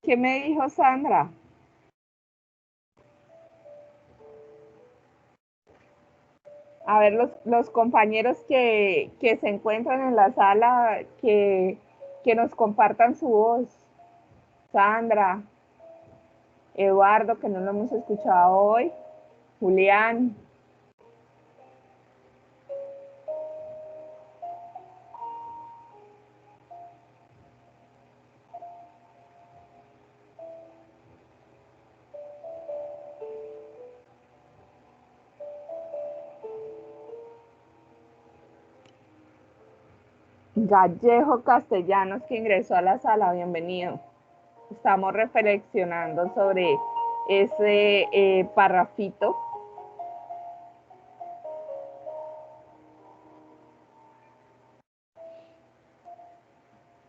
¿Qué me dijo Sandra? A ver, los compañeros que se encuentran en la sala, que nos compartan su voz. Sandra, Eduardo, que no lo hemos escuchado hoy, Julián. Gallejo Castellanos, que ingresó a la sala, bienvenido. Estamos reflexionando sobre ese parrafito.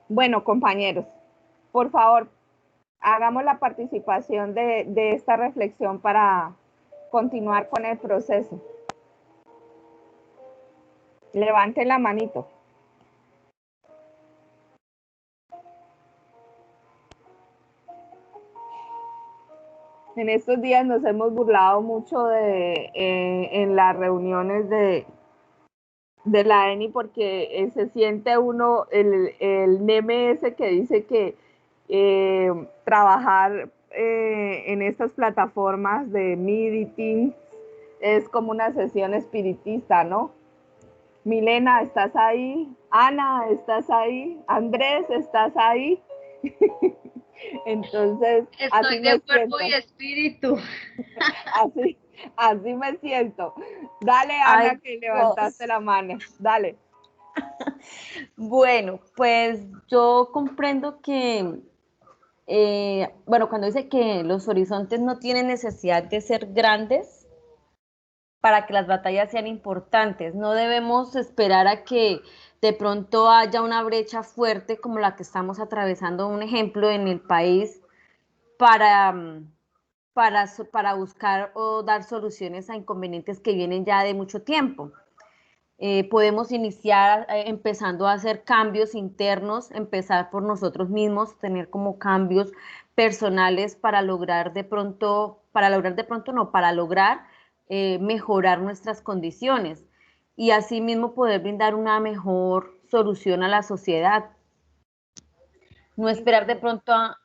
Bueno, compañeros, por favor, hagamos la participación de esta reflexión para continuar con el proceso. Levanten la manito. En estos días nos hemos burlado mucho en las reuniones de la ENI porque se siente uno el meme ese que dice que trabajar en estas plataformas de meeting es como una sesión espiritista, ¿no? Milena, ¿estás ahí? Ana, ¿estás ahí? Andrés, ¿estás ahí? Entonces, estoy de cuerpo y espíritu. Así me siento. Dale, Ana, ay, que levantaste Dios. La mano. Dale. Bueno, pues yo comprendo que, bueno, cuando dice que los horizontes no tienen necesidad de ser grandes para que las batallas sean importantes, no debemos esperar a que de pronto haya una brecha fuerte como la que estamos atravesando, un ejemplo, en el país para buscar o dar soluciones a inconvenientes que vienen ya de mucho tiempo. Podemos iniciar empezando a hacer cambios internos, empezar por nosotros mismos, tener como cambios personales para lograr mejorar nuestras condiciones y asimismo poder brindar una mejor solución a la sociedad. No esperar de pronto a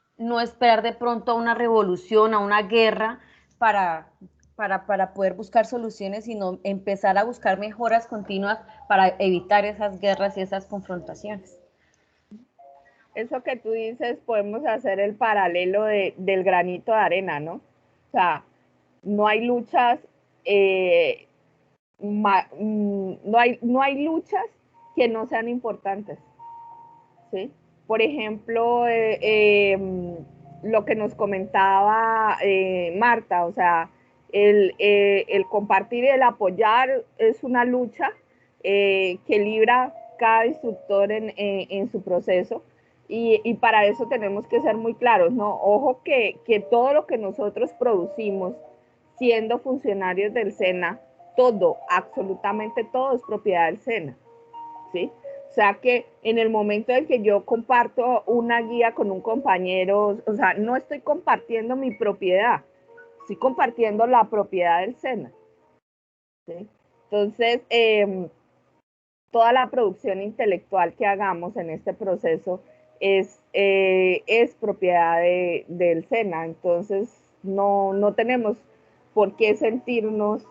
una revolución, a una guerra para poder buscar soluciones, sino empezar a buscar mejoras continuas para evitar esas guerras y esas confrontaciones. Eso que tú dices, podemos hacer el paralelo del granito de arena, ¿no? O sea, no hay luchas, no hay luchas que no sean importantes, ¿sí? Por ejemplo, lo que nos comentaba Marta, o sea, el compartir y el apoyar es una lucha que libra cada instructor en su proceso y para eso tenemos que ser muy claros, ¿no? Ojo que todo lo que nosotros producimos siendo funcionarios del SENA, todo, absolutamente todo es propiedad del SENA, ¿sí? O sea que en el momento en que yo comparto una guía con un compañero, o sea, no estoy compartiendo mi propiedad, estoy compartiendo la propiedad del SENA, ¿sí? Entonces, toda la producción intelectual que hagamos en este proceso es propiedad del SENA, entonces no tenemos por qué sentirnos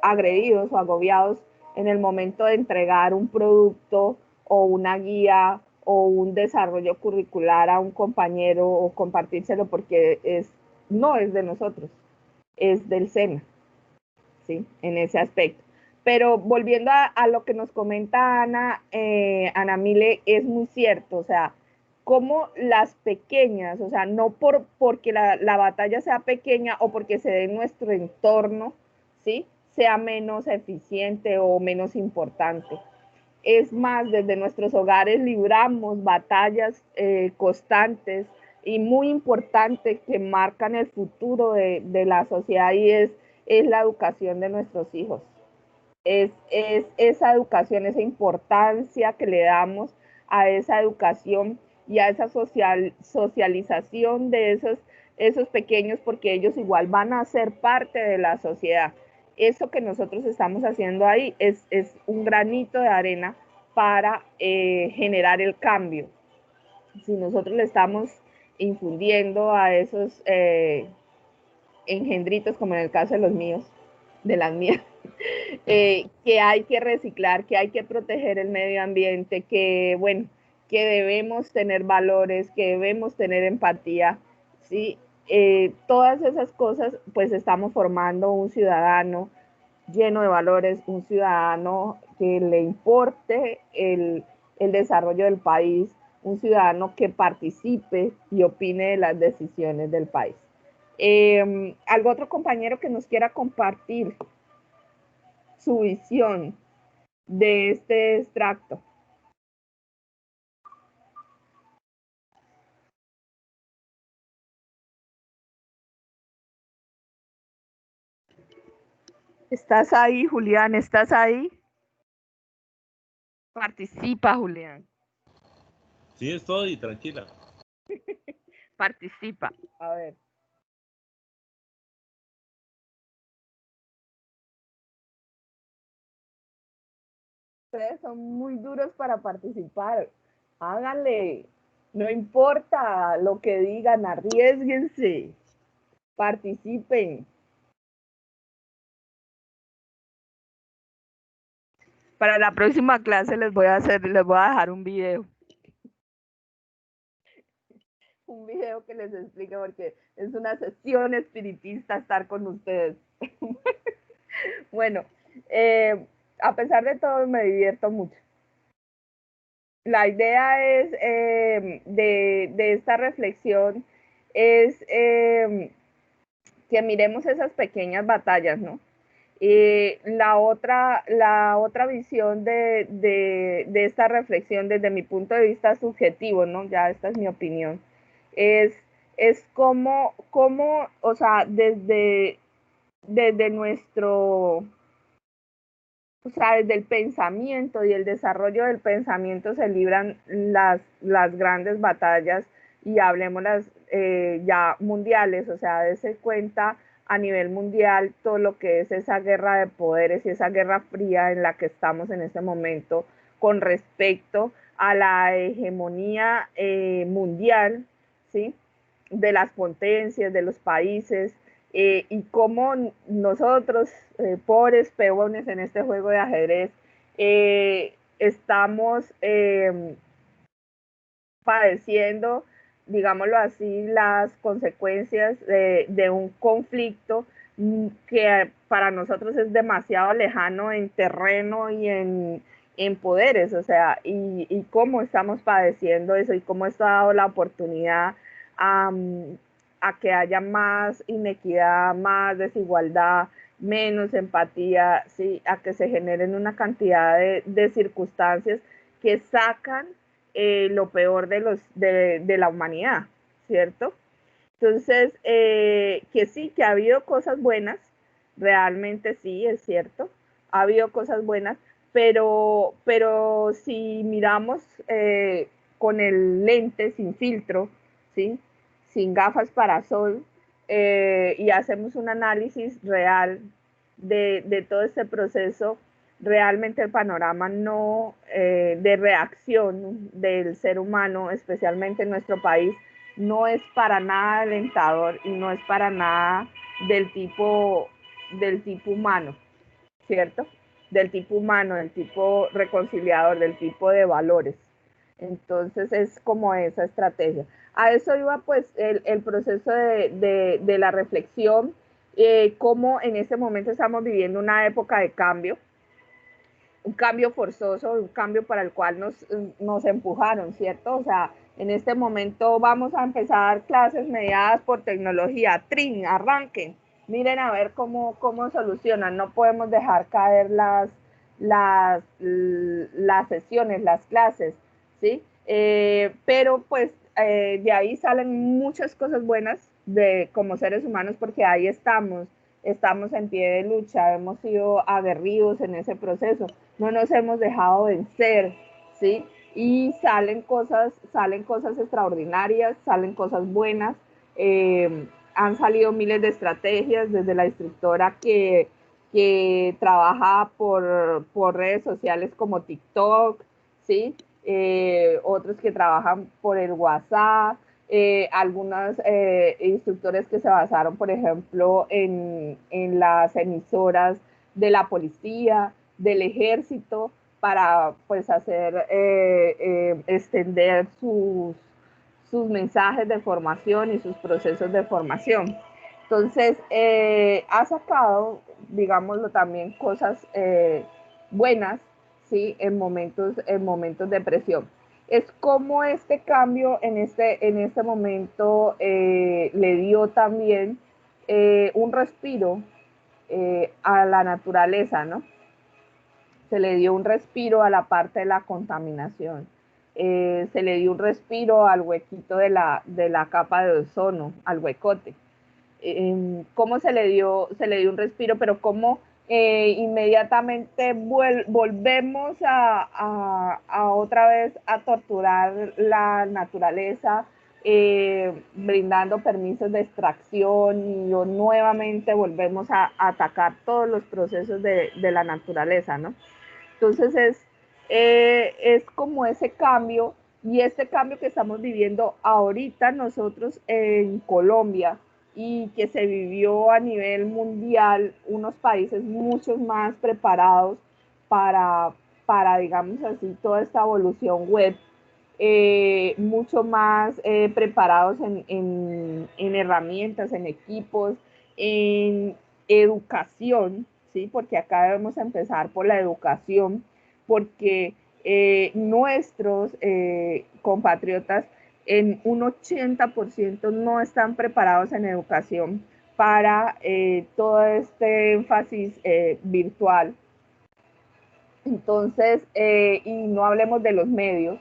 agredidos o agobiados en el momento de entregar un producto o una guía o un desarrollo curricular a un compañero o compartírselo porque no es de nosotros, es del SENA, ¿sí? En ese aspecto. Pero volviendo a lo que nos comenta Ana Mile, es muy cierto, o sea, como las pequeñas, o sea, no porque la batalla sea pequeña o porque se dé en nuestro entorno, ¿sí? Sea menos eficiente o menos importante. Es más, desde nuestros hogares libramos batallas constantes y muy importantes que marcan el futuro de la sociedad y es la educación de nuestros hijos. Es esa educación, esa importancia que le damos a esa educación y a esa socialización de esos pequeños, porque ellos igual van a ser parte de la sociedad. Eso que nosotros estamos haciendo ahí es un granito de arena para generar el cambio. Si nosotros le estamos infundiendo a esos engendritos, como en el caso de los míos, de las mías, que hay que reciclar, que hay que proteger el medio ambiente, que bueno, que debemos tener valores, que debemos tener empatía, ¿sí? Todas esas cosas, pues estamos formando un ciudadano lleno de valores, un ciudadano que le importe el desarrollo del país, un ciudadano que participe y opine de las decisiones del país. ¿Algún otro compañero que nos quiera compartir su visión de este extracto? ¿Estás ahí, Julián? ¿Estás ahí? Participa, Julián. Sí, estoy, tranquila. Participa. A ver. Ustedes son muy duros para participar. Háganle. No importa lo que digan, arriesguense. Participen. Para la próxima clase les voy a dejar un video. Un video que les explique porque es una sesión espiritista estar con ustedes. Bueno, a pesar de todo me divierto mucho. La idea es de esta reflexión es que miremos esas pequeñas batallas, ¿no? La otra visión de esta reflexión desde mi punto de vista subjetivo, ¿no? Ya esta es mi opinión, es cómo, o sea, desde nuestro, o sea, desde el pensamiento y el desarrollo del pensamiento se libran las grandes batallas y hablemoslas ya mundiales, o sea, dése cuenta a nivel mundial todo lo que es esa guerra de poderes y esa guerra fría en la que estamos en este momento con respecto a la hegemonía mundial, ¿sí? De las potencias, de los países, y cómo nosotros, pobres peones en este juego de ajedrez, estamos padeciendo, digámoslo así, las consecuencias de un conflicto que para nosotros es demasiado lejano en terreno y en poderes, o sea, y cómo estamos padeciendo eso y cómo esto ha dado la oportunidad a que haya más inequidad, más desigualdad, menos empatía, ¿sí? A que se generen una cantidad de circunstancias que sacan lo peor de la humanidad, ¿cierto? Entonces, que sí, que ha habido cosas buenas, realmente sí, es cierto, ha habido cosas buenas, pero si miramos con el lente sin filtro, ¿sí? Sin gafas para sol, y hacemos un análisis real de todo este proceso, realmente el panorama no de reacción del ser humano, especialmente en nuestro país, no es para nada alentador y no es para nada del tipo humano, ¿cierto? Del tipo humano, del tipo reconciliador, del tipo de valores. Entonces es como esa estrategia. A eso iba pues el proceso de la reflexión, cómo en este momento estamos viviendo una época de cambio, un cambio forzoso, un cambio para el cual nos empujaron, ¿cierto? O sea, en este momento vamos a empezar clases mediadas por tecnología, trin, arranquen, miren a ver cómo solucionan, no podemos dejar caer las sesiones, las clases, ¿sí? Pero pues de ahí salen muchas cosas buenas como seres humanos, porque ahí estamos en pie de lucha, hemos sido aguerridos en ese proceso, no nos hemos dejado vencer, ¿sí? Y salen cosas extraordinarias, salen cosas buenas, han salido miles de estrategias, desde la instructora que trabaja por redes sociales como TikTok, ¿sí? Otros que trabajan por el WhatsApp, algunos instructores que se basaron, por ejemplo, en las emisoras de la policía, del ejército, para pues hacer, extender sus mensajes de formación y sus procesos de formación. Entonces, ha sacado, digámoslo también, cosas buenas, ¿sí? En momentos de presión. Es como este cambio en este momento le dio también un respiro a la naturaleza, ¿no? Se le dio un respiro a la parte de la contaminación. Se le dio un respiro al huequito de la capa de ozono, al huecote. Cómo se le dio un respiro, pero cómo inmediatamente volvemos a otra vez a torturar la naturaleza, brindando permisos de extracción, y nuevamente volvemos a atacar todos los procesos de la naturaleza, ¿no? Entonces es como ese cambio, y este cambio que estamos viviendo ahorita nosotros en Colombia, y que se vivió a nivel mundial, unos países mucho más preparados para digamos así, toda esta evolución web, mucho más preparados en herramientas, en equipos, en educación, ¿sí? Porque acá debemos empezar por la educación, porque nuestros compatriotas en un 80% no están preparados en educación para todo este énfasis virtual. Entonces, y no hablemos de los medios,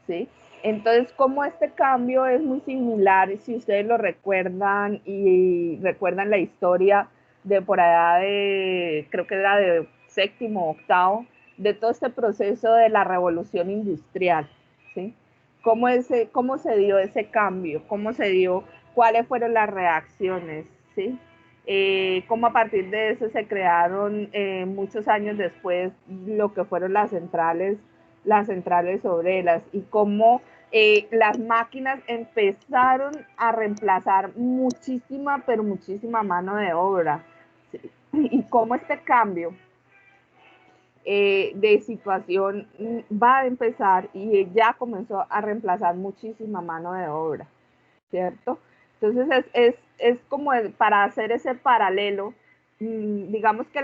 ¿sí? Entonces, como este cambio es muy similar, si ustedes lo recuerdan y recuerdan la historia de por allá de, creo que era de séptimo, octavo, de todo este proceso de la revolución industrial, ¿sí? ¿Cómo se dio ese cambio? ¿Cómo se dio? ¿Cuáles fueron las reacciones? ¿Sí? Cómo a partir de eso se crearon muchos años después lo que fueron las centrales obreras, y cómo las máquinas empezaron a reemplazar muchísima, pero muchísima mano de obra, ¿sí? Y cómo este cambio de situación va a empezar y ya comenzó a reemplazar muchísima mano de obra, ¿cierto? Entonces es como para hacer ese paralelo, digamos que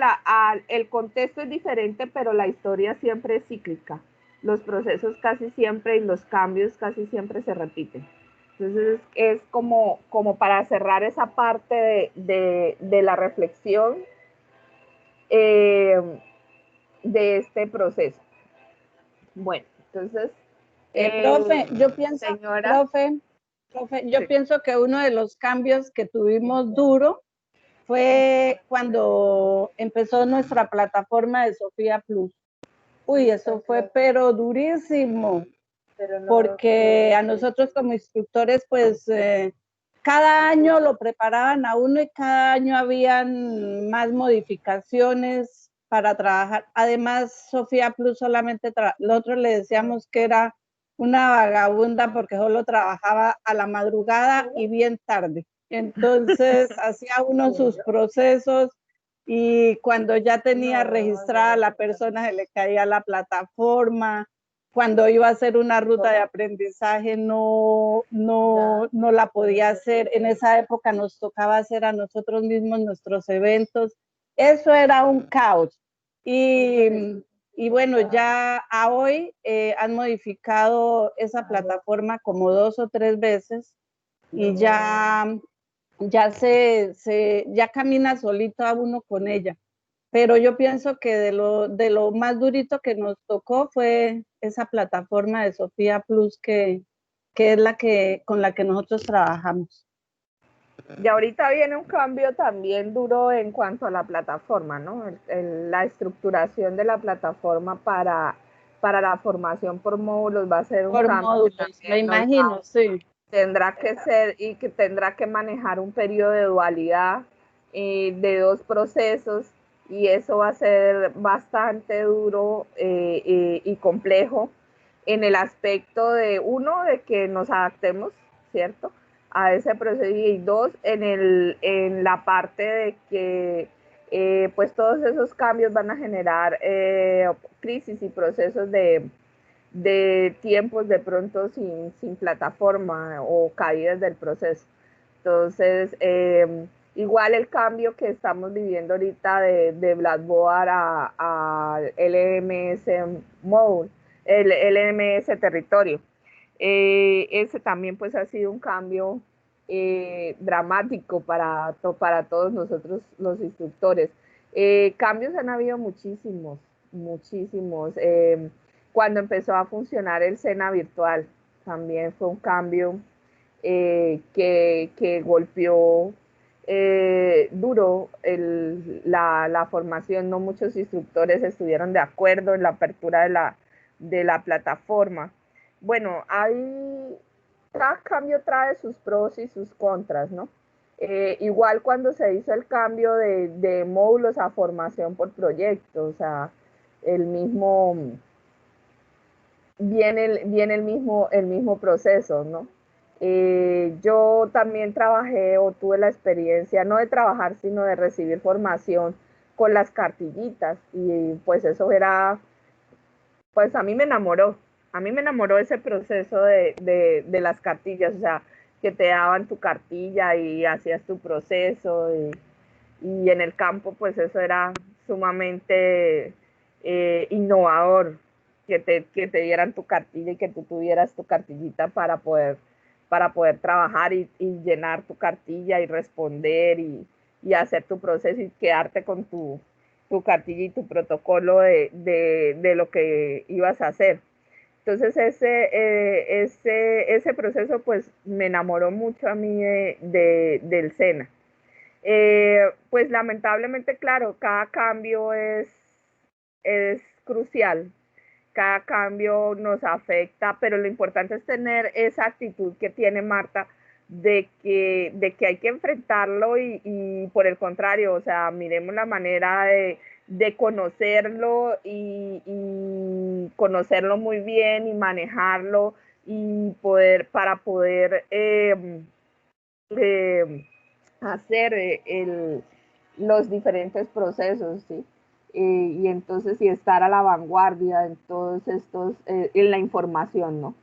el contexto es diferente, pero la historia siempre es cíclica, los procesos casi siempre y los cambios casi siempre se repiten. Entonces es como para cerrar esa parte de la reflexión de este proceso. Bueno, entonces, profe, yo pienso, señora, profe, yo sí. pienso que uno de los cambios que tuvimos duro fue cuando empezó nuestra plataforma de Sofía Plus. Uy, eso fue pero durísimo, porque a nosotros como instructores, pues cada año lo preparaban a uno y cada año habían más modificaciones para trabajar. Además, Sofía Plus solamente, nosotros le decíamos que era una vagabunda porque solo trabajaba a la madrugada y bien tarde. Entonces, hacía uno sus procesos, y cuando ya tenía registrada la persona se le caía la plataforma, cuando iba a hacer una ruta de aprendizaje no la podía hacer. En esa época nos tocaba hacer a nosotros mismos nuestros eventos. Eso era un caos. Y bueno, ya a hoy han modificado esa plataforma como 2 o 3 veces y ya camina solito a uno con ella. Pero yo pienso que de lo más durito que nos tocó fue esa plataforma de Sofía Plus que es con la que nosotros trabajamos. Y ahorita viene un cambio también duro en cuanto a la plataforma, ¿no? La estructuración de la plataforma para la formación por módulos va a ser un por cambio. Módulos, me imagino, sí. Tendrá que ser y que tendrá que manejar un periodo de dualidad de 2 procesos y eso va a ser bastante duro y complejo en el aspecto de, uno, de que nos adaptemos, ¿cierto?, a ese proceso y 2, en la parte de que pues todos esos cambios van a generar crisis y procesos de tiempos de pronto sin plataforma o caídas del proceso. Entonces, igual el cambio que estamos viviendo ahorita de Blackboard a LMS Mode, el LMS Territorio, ese también pues ha sido un cambio dramático para todos nosotros los instructores. Cambios han habido muchísimos, muchísimos. Cuando empezó a funcionar el SENA virtual, también fue un cambio que golpeó duro la formación. No muchos instructores estuvieron de acuerdo en la apertura de la plataforma. Bueno, cada cambio trae sus pros y sus contras, ¿no? Igual cuando se hizo el cambio de módulos a formación por proyecto, o sea, viene el mismo proceso, ¿no? Yo también trabajé o tuve la experiencia, no de trabajar, sino de recibir formación con las cartillitas y pues eso era, pues a mí me enamoró ese proceso de las cartillas, o sea, que te daban tu cartilla y hacías tu proceso y en el campo pues eso era sumamente innovador, que te dieran tu cartilla y que tú tuvieras tu cartillita para poder trabajar y llenar tu cartilla y responder y hacer tu proceso y quedarte con tu cartilla y tu protocolo de lo que ibas a hacer. Entonces ese proceso pues me enamoró mucho a mí del SENA. Pues lamentablemente, claro, cada cambio es crucial, cada cambio nos afecta, pero lo importante es tener esa actitud que tiene Marta de que hay que enfrentarlo y por el contrario, o sea, miremos la manera de conocerlo y conocerlo muy bien y manejarlo y para poder hacer los diferentes procesos, ¿sí? Y entonces, y estar a la vanguardia en todos estos, en la información, ¿no?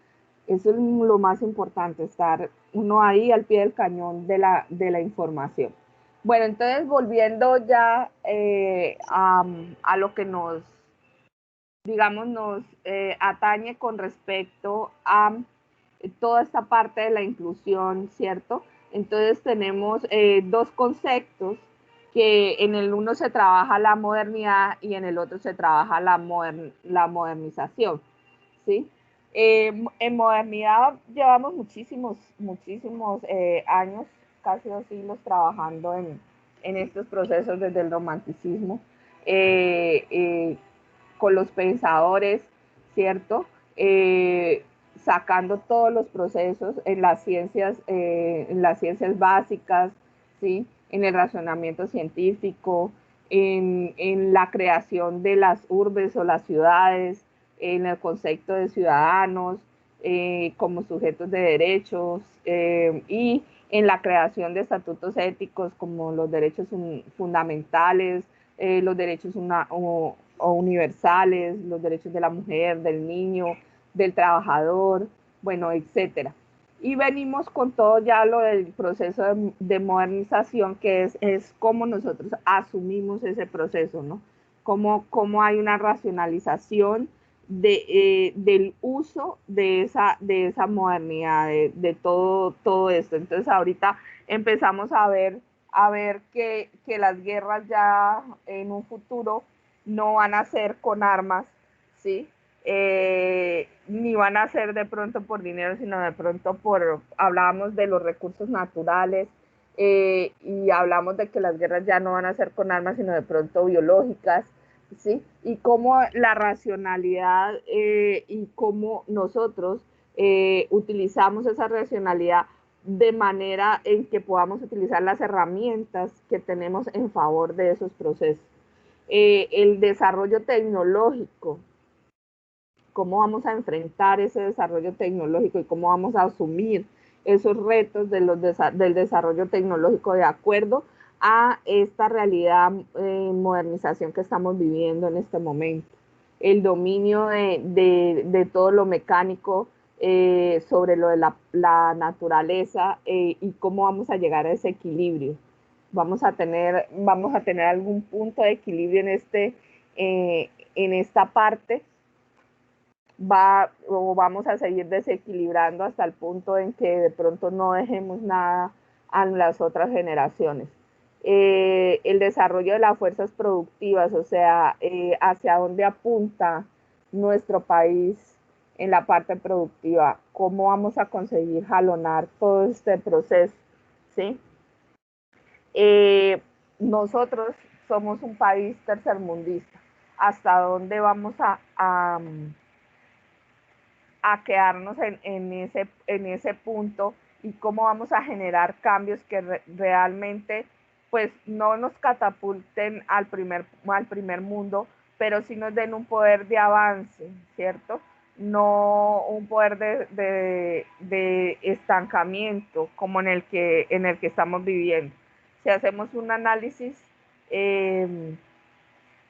Eso es lo más importante, estar uno ahí al pie del cañón de la información. Bueno, entonces volviendo ya a lo que nos atañe con respecto a toda esta parte de la inclusión, ¿cierto? Entonces tenemos 2 conceptos que en el uno se trabaja la modernidad y en el otro se trabaja la modernización, ¿sí? En modernidad llevamos muchísimos años, casi 2 siglos trabajando en estos procesos desde el romanticismo, con los pensadores, ¿cierto? Sacando todos los procesos en las ciencias básicas, ¿sí? En el razonamiento científico, en la creación de las urbes o las ciudades, en el concepto de ciudadanos como sujetos de derechos y en la creación de estatutos éticos como los derechos fundamentales, los derechos universales, los derechos de la mujer, del niño, del trabajador, bueno, etcétera. Y venimos con todo ya lo del proceso de modernización, que es cómo nosotros asumimos ese proceso, ¿no? Cómo hay una racionalización del uso de esa modernidad, de todo esto. Entonces ahorita empezamos a ver que las guerras ya en un futuro no van a ser con armas, ¿sí? Ni van a ser de pronto por dinero, sino de pronto hablábamos de los recursos naturales, y hablamos de que las guerras ya no van a ser con armas, sino de pronto biológicas, ¿sí? Y cómo la racionalidad y cómo nosotros utilizamos esa racionalidad de manera en que podamos utilizar las herramientas que tenemos en favor de esos procesos. El desarrollo tecnológico, cómo vamos a enfrentar ese desarrollo tecnológico y cómo vamos a asumir esos retos del desarrollo tecnológico de acuerdo a esta realidad modernización que estamos viviendo en este momento. El dominio de todo lo mecánico sobre lo de la naturaleza y cómo vamos a llegar a ese equilibrio. Vamos a tener algún punto de equilibrio en esta parte, vamos a seguir desequilibrando hasta el punto en que de pronto no dejemos nada a las otras generaciones. El desarrollo de las fuerzas productivas, o sea, hacia dónde apunta nuestro país en la parte productiva, cómo vamos a conseguir jalonar todo este proceso, ¿sí? Nosotros somos un país tercermundista. ¿Hasta dónde vamos a quedarnos en ese punto y cómo vamos a generar cambios que realmente pues no nos catapulten al primer mundo, pero sí nos den un poder de avance, ¿cierto? No un poder de estancamiento como en el que estamos viviendo. Si hacemos un análisis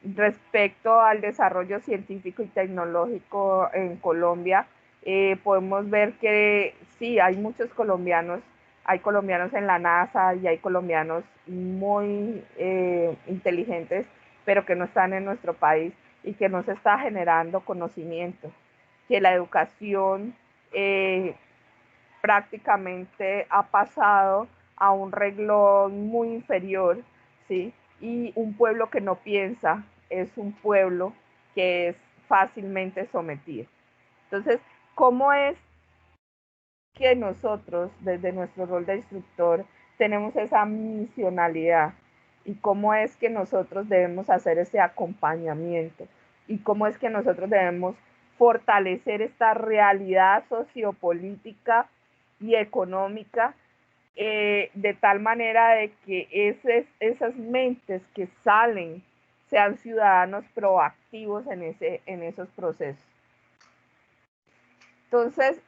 respecto al desarrollo científico y tecnológico en Colombia, podemos ver que sí, hay muchos colombianos, hay colombianos en la NASA y hay colombianos muy inteligentes, pero que no están en nuestro país y que no se está generando conocimiento, que la educación prácticamente ha pasado a un renglón muy inferior, ¿sí? Y un pueblo que no piensa es un pueblo que es fácilmente sometido. Entonces, ¿cómo es que nosotros, desde nuestro rol de instructor, tenemos esa misionalidad? ¿Y cómo es que nosotros debemos hacer ese acompañamiento? ¿Y cómo es que nosotros debemos fortalecer esta realidad sociopolítica y económica de tal manera de que esas mentes que salen sean ciudadanos proactivos en esos procesos? Entonces,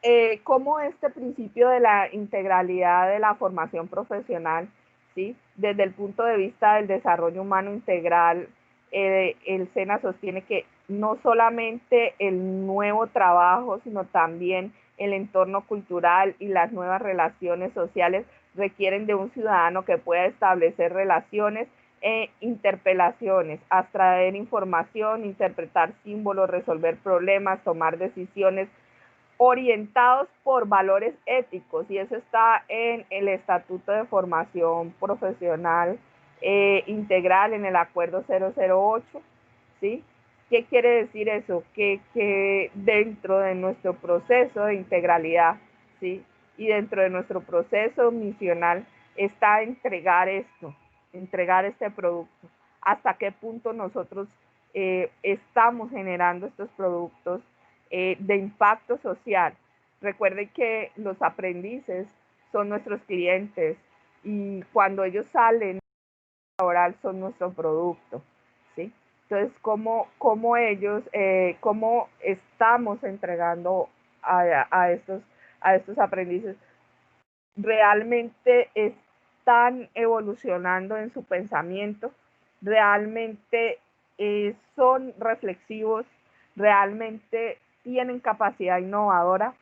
¿cómo este principio de la integralidad de la formación profesional, ¿sí? Desde el punto de vista del desarrollo humano integral, el SENA sostiene que no solamente el nuevo trabajo, sino también el entorno cultural y las nuevas relaciones sociales requieren de un ciudadano que pueda establecer relaciones e interpelaciones, abstraer información, interpretar símbolos, resolver problemas, tomar decisiones, orientados por valores éticos, y eso está en el Estatuto de Formación Profesional Integral, en el Acuerdo 008, ¿sí? ¿Qué quiere decir eso? Que dentro de nuestro proceso de integralidad, ¿sí? Y dentro de nuestro proceso misional está entregar esto, entregar este producto. ¿Hasta qué punto nosotros estamos generando estos productos de impacto social? Recuerden que los aprendices son nuestros clientes y cuando ellos salen laboral son nuestro producto, ¿sí? Entonces, ¿cómo ellos, cómo estamos entregando a estos aprendices? ¿Realmente están evolucionando en su pensamiento? ¿Realmente son reflexivos? ¿Realmente tienen capacidad innovadora,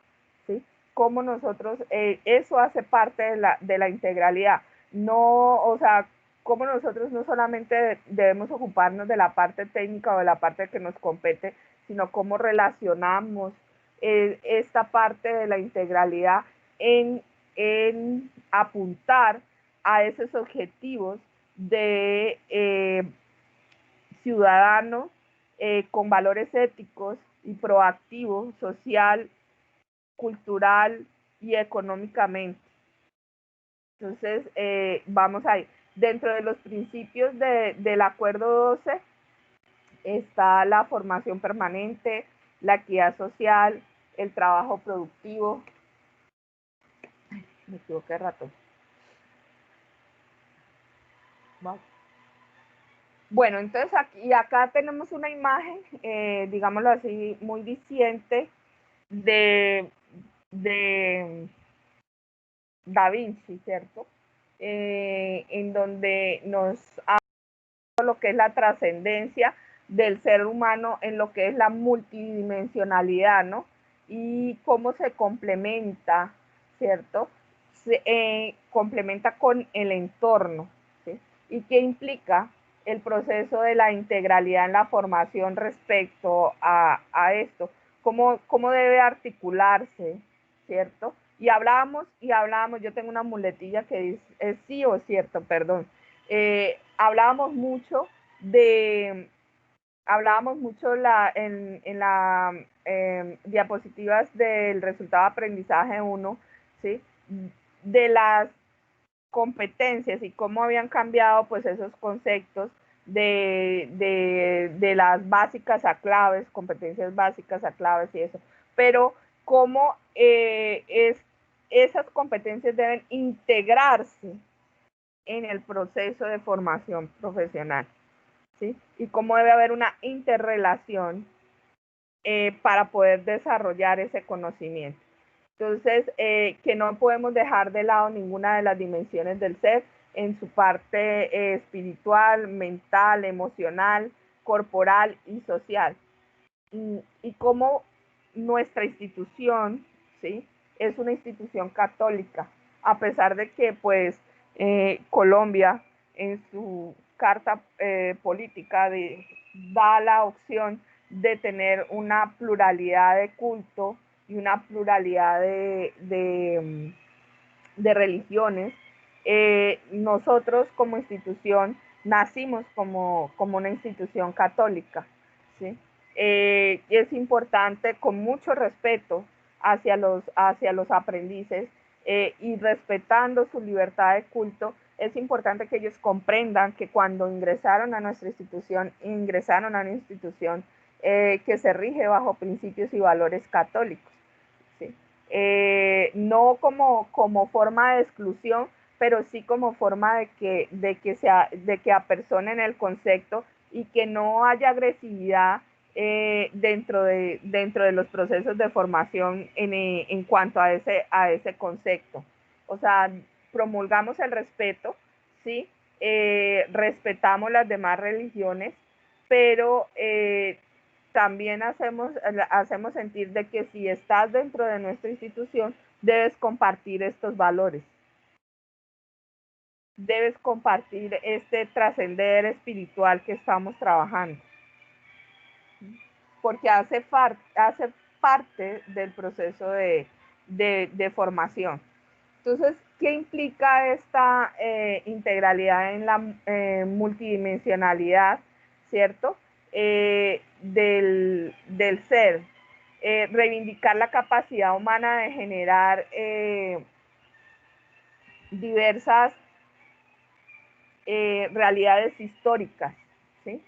¿sí? Cómo nosotros, eso hace parte de la integralidad. No, o sea, cómo nosotros no solamente debemos ocuparnos de la parte técnica o de la parte que nos compete, sino cómo relacionamos esta parte de la integralidad en apuntar a esos objetivos de ciudadanos con valores éticos y proactivos, social, cultural y económicamente. Entonces, vamos ahí. Dentro de los principios del Acuerdo 12 está la formación permanente, la equidad social, el trabajo productivo. Ay, me equivoqué de rato. Wow. Bueno, entonces acá tenemos una imagen, digámoslo así, muy diciente de Da Vinci, ¿cierto? En donde nos habla de lo que es la trascendencia del ser humano en lo que es la multidimensionalidad, ¿no? Y cómo se complementa, ¿cierto? Se complementa con el entorno, ¿sí? Y qué implica el proceso de la integralidad en la formación respecto a esto, cómo debe articularse, ¿cierto? Y hablábamos, yo tengo una muletilla que dice, es sí o cierto, perdón. Hablábamos mucho en la diapositivas del resultado de aprendizaje 1, ¿sí? De las competencias y cómo habían cambiado pues esos conceptos de las básicas a claves, competencias básicas a claves y eso, pero cómo esas competencias deben integrarse en el proceso de formación profesional, ¿sí? Y cómo debe haber una interrelación para poder desarrollar ese conocimiento. Entonces, que no podemos dejar de lado ninguna de las dimensiones del ser en su parte espiritual, mental, emocional, corporal y social. Y cómo nuestra institución, ¿sí? Es una institución católica, a pesar de que pues Colombia en su carta política da la opción de tener una pluralidad de culto y una pluralidad de religiones. Nosotros como institución nacimos como una institución católica, ¿sí? Es importante con mucho respeto hacia los aprendices y respetando su libertad de culto, es importante que ellos comprendan que cuando ingresaron a nuestra institución, ingresaron a una institución que se rige bajo principios y valores católicos, ¿sí? No como forma de exclusión, pero sí como forma de que apersonen el concepto y que no haya agresividad dentro de los procesos de formación en cuanto a ese concepto. O sea, promulgamos el respeto, ¿sí? Respetamos las demás religiones, pero también hacemos sentir de que si estás dentro de nuestra institución, debes compartir estos valores. Debes compartir este trascender espiritual que estamos trabajando. Porque hace parte del proceso de formación. Entonces, ¿qué implica esta integralidad en la multidimensionalidad, ¿cierto? Del ser. Reivindicar la capacidad humana de generar diversas realidades históricas, ¿sí?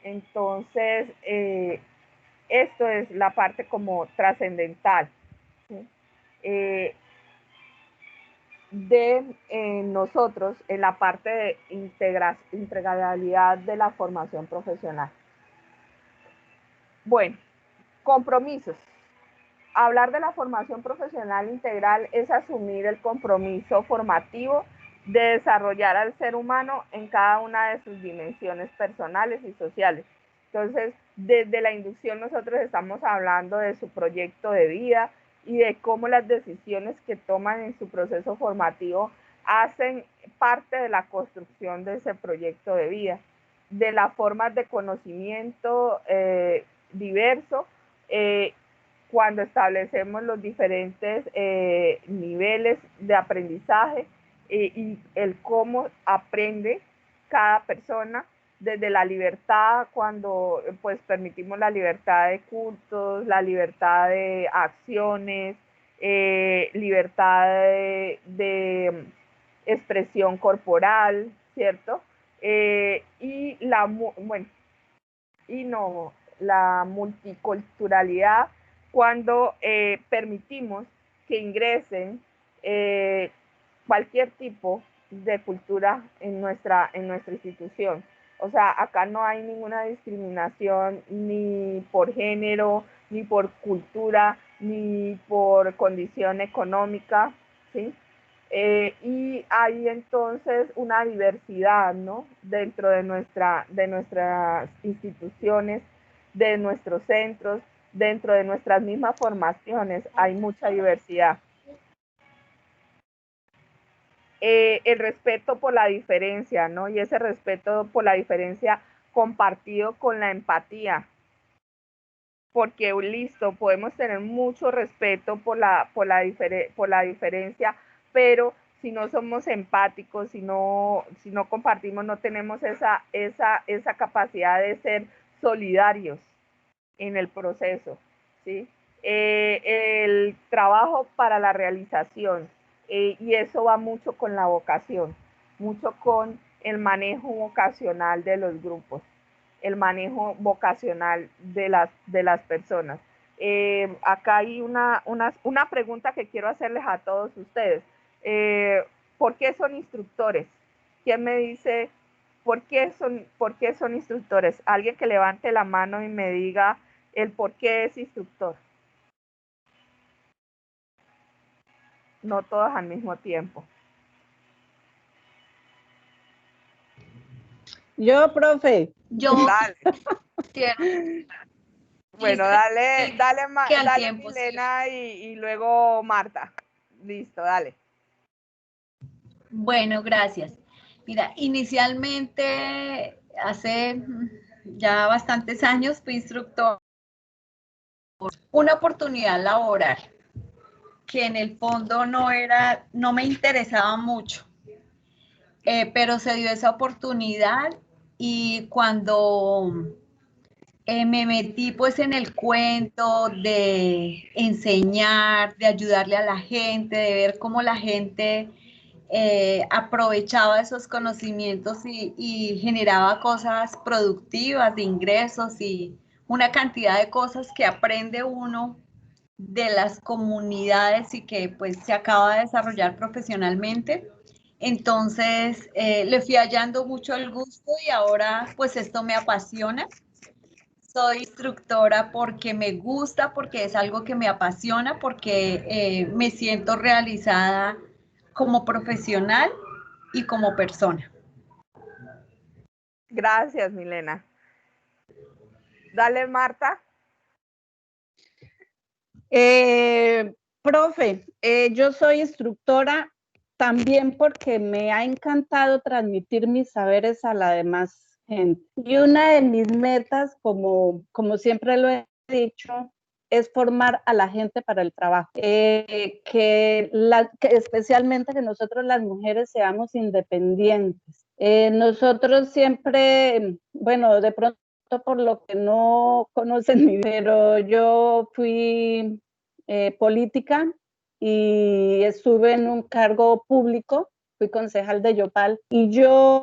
Entonces, esto es la parte como trascendental, ¿sí? De nosotros en la parte de integralidad de la formación profesional. Bueno, compromisos. Hablar de la formación profesional integral es asumir el compromiso formativo de desarrollar al ser humano en cada una de sus dimensiones personales y sociales. Entonces, desde la inducción nosotros estamos hablando de su proyecto de vida y de cómo las decisiones que toman en su proceso formativo hacen parte de la construcción de ese proyecto de vida, de las formas de conocimiento diverso, cuando establecemos los diferentes niveles de aprendizaje y el cómo aprende cada persona, desde la libertad, cuando pues permitimos la libertad de cultos, la libertad de acciones, libertad de expresión corporal, ¿cierto? Y la multiculturalidad, cuando permitimos que ingresen cualquier tipo de cultura en nuestra institución. O sea, acá no hay ninguna discriminación ni por género, ni por cultura, ni por condición económica, ¿sí? Y hay entonces una diversidad, ¿no? Dentro de nuestras instituciones, de nuestros centros, dentro de nuestras mismas formaciones, hay mucha diversidad. El respeto por la diferencia, ¿no? Y ese respeto por la diferencia compartido con la empatía. Porque listo, podemos tener mucho respeto por la diferencia, pero si no somos empáticos, si no compartimos, no tenemos esa capacidad de ser solidarios en el proceso, ¿sí? El trabajo para la realización, y eso va mucho con la vocación, mucho con el manejo vocacional de los grupos, el manejo vocacional de las personas. Acá hay una pregunta que quiero hacerles a todos ustedes. ¿Por qué son instructores? ¿Quién me dice por qué son instructores? Alguien que levante la mano y me diga el por qué es instructor. No todos al mismo tiempo. Yo, profe. Yo. Dale. Bueno, dale Milena y luego Marta. Listo, dale. Bueno, gracias. Mira, inicialmente, hace ya bastantes años, fui instructor. Una oportunidad laboral que en el fondo no me interesaba mucho, pero se dio esa oportunidad y cuando me metí pues en el cuento de enseñar, de ayudarle a la gente, de ver cómo la gente aprovechaba esos conocimientos y generaba cosas productivas de ingresos y una cantidad de cosas que aprende uno de las comunidades y que pues se acaba de desarrollar profesionalmente. Entonces le fui hallando mucho el gusto y ahora pues esto me apasiona. Soy instructora porque me gusta, porque es algo que me apasiona, porque me siento realizada como profesional y como persona. Gracias, Milena. Dale, Marta. Profe, yo soy instructora también porque me ha encantado transmitir mis saberes a la demás gente. Y una de mis metas, como siempre lo he dicho, es formar a la gente para el trabajo. Que especialmente que nosotros las mujeres seamos independientes. Nosotros siempre, bueno, de pronto por lo que no conocen, pero yo fui política y estuve en un cargo público, fui concejal de Yopal, y yo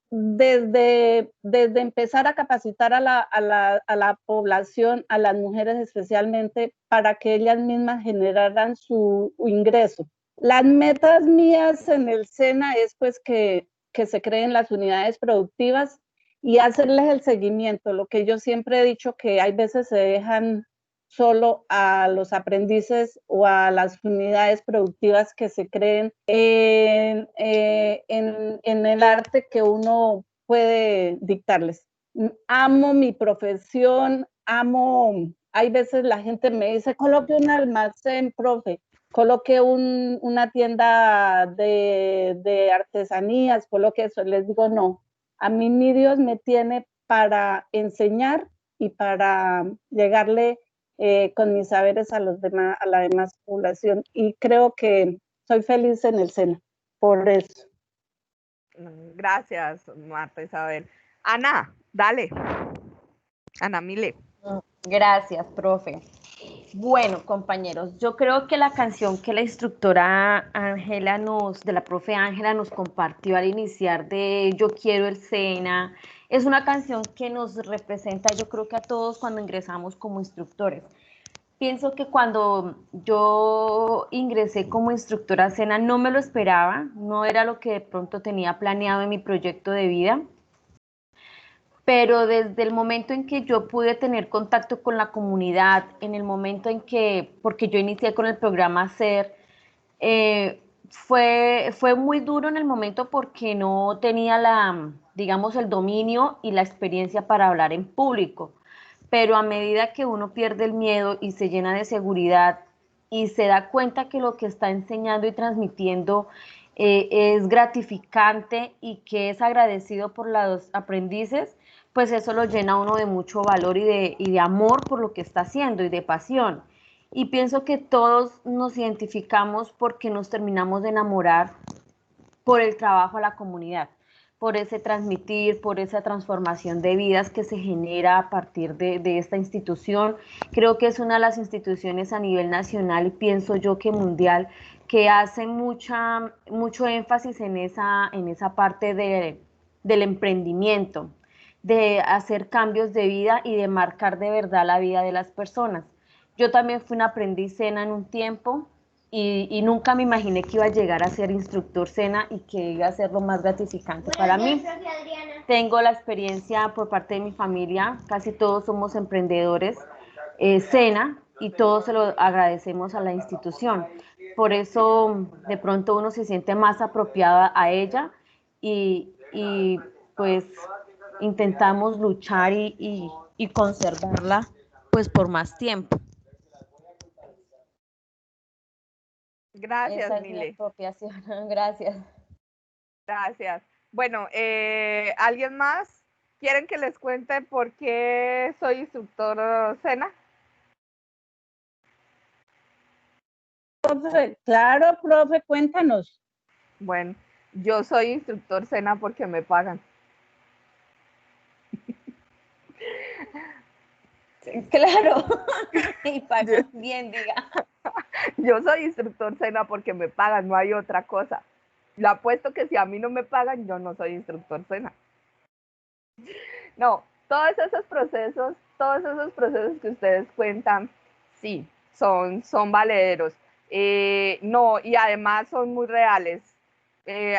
desde empezar a capacitar a la población, a las mujeres especialmente, para que ellas mismas generaran su ingreso. Las metas mías en el SENA es pues que se creen las unidades productivas y hacerles el seguimiento. Lo que yo siempre he dicho, que hay veces se dejan solo a los aprendices o a las unidades productivas que se creen en el arte que uno puede dictarles. amo mi profesión, hay veces la gente me dice, coloque un almacén, profe, coloque una tienda de artesanías, coloque eso. Les digo, no, a mí mi Dios me tiene para enseñar y para llegarle con mis saberes a la demás población. Y creo que soy feliz en el SENA, por eso. Gracias, Marta Isabel. Ana, dale. Ana Mile. Gracias, profe. Bueno, compañeros, yo creo que la canción que la instructora Ángela de la profe Ángela nos compartió al iniciar de Yo quiero el SENA, es una canción que nos representa, yo creo que a todos cuando ingresamos como instructores. Pienso que cuando yo ingresé como instructora SENA no me lo esperaba, no era lo que de pronto tenía planeado en mi proyecto de vida, pero desde el momento en que yo pude tener contacto con la comunidad, en el momento en que, porque yo inicié con el programa SER, fue muy duro en el momento porque no tenía digamos, el dominio y la experiencia para hablar en público, pero a medida que uno pierde el miedo y se llena de seguridad y se da cuenta que lo que está enseñando y transmitiendo es gratificante y que es agradecido por los aprendices, pues eso lo llena a uno de mucho valor y de amor por lo que está haciendo y de pasión. Y pienso que todos nos identificamos porque nos terminamos de enamorar por el trabajo a la comunidad, por ese transmitir, por esa transformación de vidas que se genera a partir de esta institución. Creo que es una de las instituciones a nivel nacional y pienso yo que mundial que hace mucho énfasis en esa parte del emprendimiento, de hacer cambios de vida y de marcar de verdad la vida de las personas. Yo también fui una aprendiz SENA en un tiempo y nunca me imaginé que iba a llegar a ser instructor SENA y que iba a ser lo más gratificante para mí. Tengo la experiencia por parte de mi familia, casi todos somos emprendedores SENA y todos se lo agradecemos a la institución. Por eso de pronto uno se siente más apropiada a ella y pues intentamos luchar y conservarla pues por más tiempo. Gracias, Esa es mi Mile. apropiación. Gracias. Gracias. Bueno, ¿alguien más? ¿Quieren que les cuente por qué soy instructor SENA? Profe, claro, profe, cuéntanos. Bueno, yo soy instructor SENA porque me pagan. Claro, y pagan bien, diga. Yo soy instructor SENA porque me pagan, no hay otra cosa. Le apuesto que si a mí no me pagan, yo no soy instructor SENA. No, todos esos procesos que ustedes cuentan, sí, son valederos. No, y además son muy reales.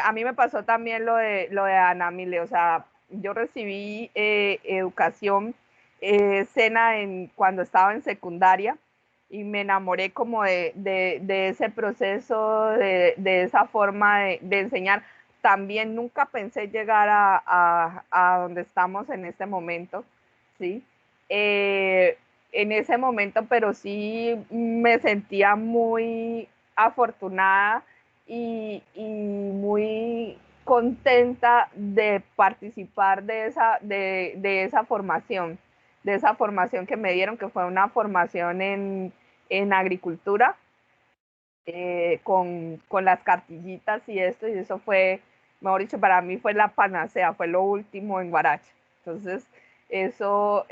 A mí me pasó también lo de Ana Mile, o sea, yo recibí educación SENA cuando estaba en secundaria y me enamoré como de ese proceso, de esa forma de enseñar. También nunca pensé llegar a donde estamos en este momento, ¿sí? En ese momento, pero sí me sentía muy afortunada y muy contenta de participar de esa formación que me dieron, que fue una formación en agricultura, con las cartillitas y eso fue, mejor dicho, para mí fue la panacea, fue lo último en Guaracha. Entonces, eso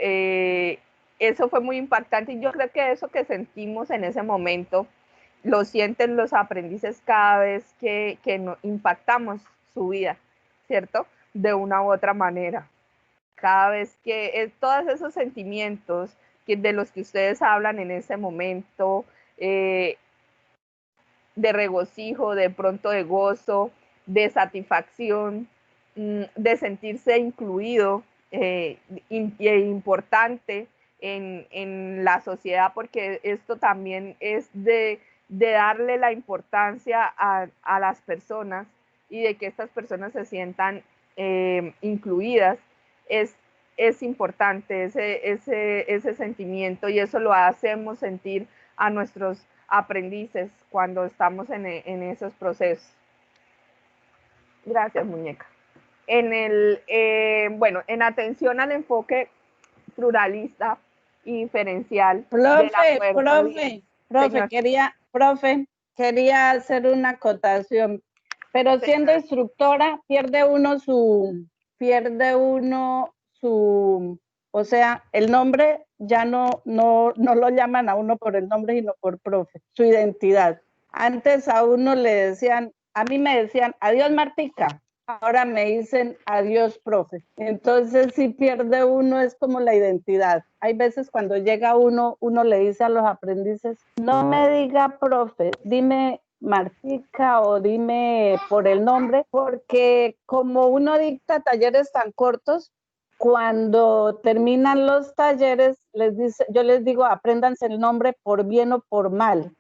fue muy impactante y yo creo que eso que sentimos en ese momento lo sienten los aprendices cada vez que impactamos su vida, ¿cierto? De una u otra manera. Cada vez que todos esos sentimientos de los que ustedes hablan en ese momento, de regocijo, de pronto de gozo, de satisfacción, de sentirse incluido e importante en la sociedad, porque esto también es de darle la importancia a las personas y de que estas personas se sientan incluidas, es es importante ese sentimiento, y eso lo hacemos sentir a nuestros aprendices cuando estamos en esos procesos. Gracias, muñeca. Bueno, en atención al enfoque pluralista y diferencial del acuerdo. Profe, quería hacer una acotación, pero siendo instructora pierde uno o sea, el nombre ya no lo llaman a uno por el nombre, sino por profe, su identidad. Antes a uno a mí me decían, adiós Martica, ahora me dicen adiós profe. Entonces si pierde uno, es como la identidad. Hay veces cuando llega uno le dice a los aprendices, no me diga profe, dime Martica o dime por el nombre, porque como uno dicta talleres tan cortos, cuando terminan los talleres, yo les digo, apréndanse el nombre por bien o por mal.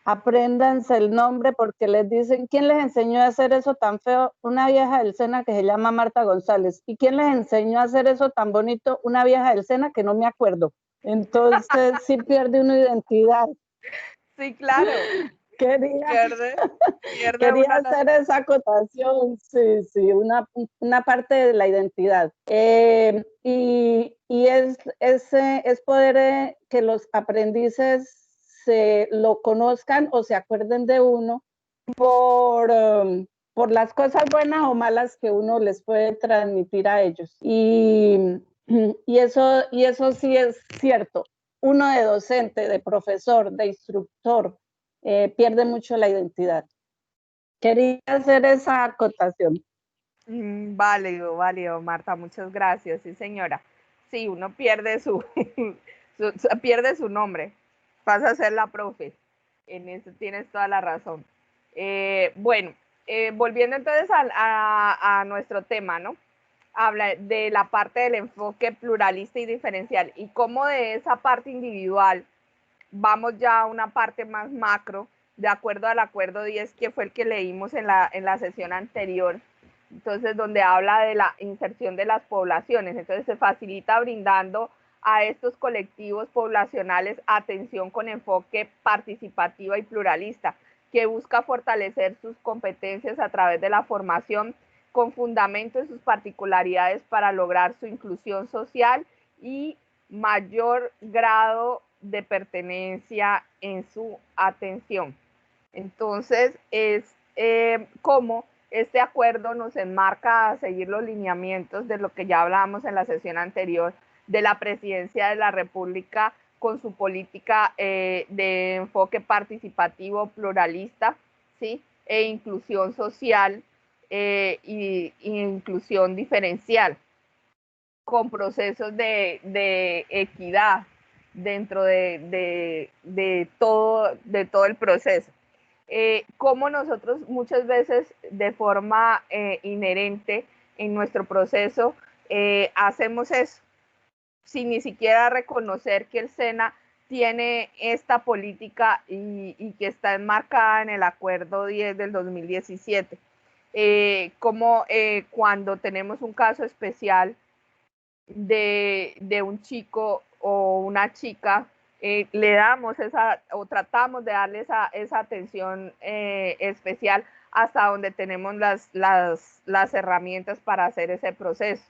Apréndanse el nombre porque les dicen, ¿quién les enseñó a hacer eso tan feo? Una vieja del Sena que se llama Marta González. ¿Y quién les enseñó a hacer eso tan bonito? Una vieja del Sena que no me acuerdo. Entonces sí pierde una identidad. Sí, claro. Quería hacer esa acotación, sí, una parte de la identidad. Y es poder que los aprendices se lo conozcan o se acuerden de uno por las cosas buenas o malas que uno les puede transmitir a ellos. Y eso sí es cierto. Uno de docente, de profesor, de instructor, pierde mucho la identidad. Quería hacer esa acotación. Válido, Marta, muchas gracias. Sí, señora. Sí, uno pierde pierde su nombre, pasa a ser la profe. En eso tienes toda la razón. Bueno, volviendo entonces a nuestro tema, ¿no? Habla de la parte del enfoque pluralista y diferencial, y cómo de esa parte individual vamos ya a una parte más macro, de acuerdo al acuerdo 10, que fue el que leímos en la sesión anterior. Entonces, donde habla de la inserción de las poblaciones. Entonces, se facilita brindando a estos colectivos poblacionales atención con enfoque participativa y pluralista, que busca fortalecer sus competencias a través de la formación con fundamento en sus particularidades para lograr su inclusión social y mayor grado de pertenencia en su atención. Entonces, es como este acuerdo nos enmarca a seguir los lineamientos de lo que ya hablábamos en la sesión anterior de la Presidencia de la República con su política de enfoque participativo, pluralista, ¿sí? E inclusión social y inclusión diferencial, con procesos de equidad dentro de todo el proceso. Cómo nosotros muchas veces de forma inherente en nuestro proceso hacemos eso, sin ni siquiera reconocer que el SENA tiene esta política y que está enmarcada en el Acuerdo 10 del 2017. Como cuando tenemos un caso especial de un chico o una chica, le damos o tratamos de darle esa atención especial hasta donde tenemos las herramientas para hacer ese proceso.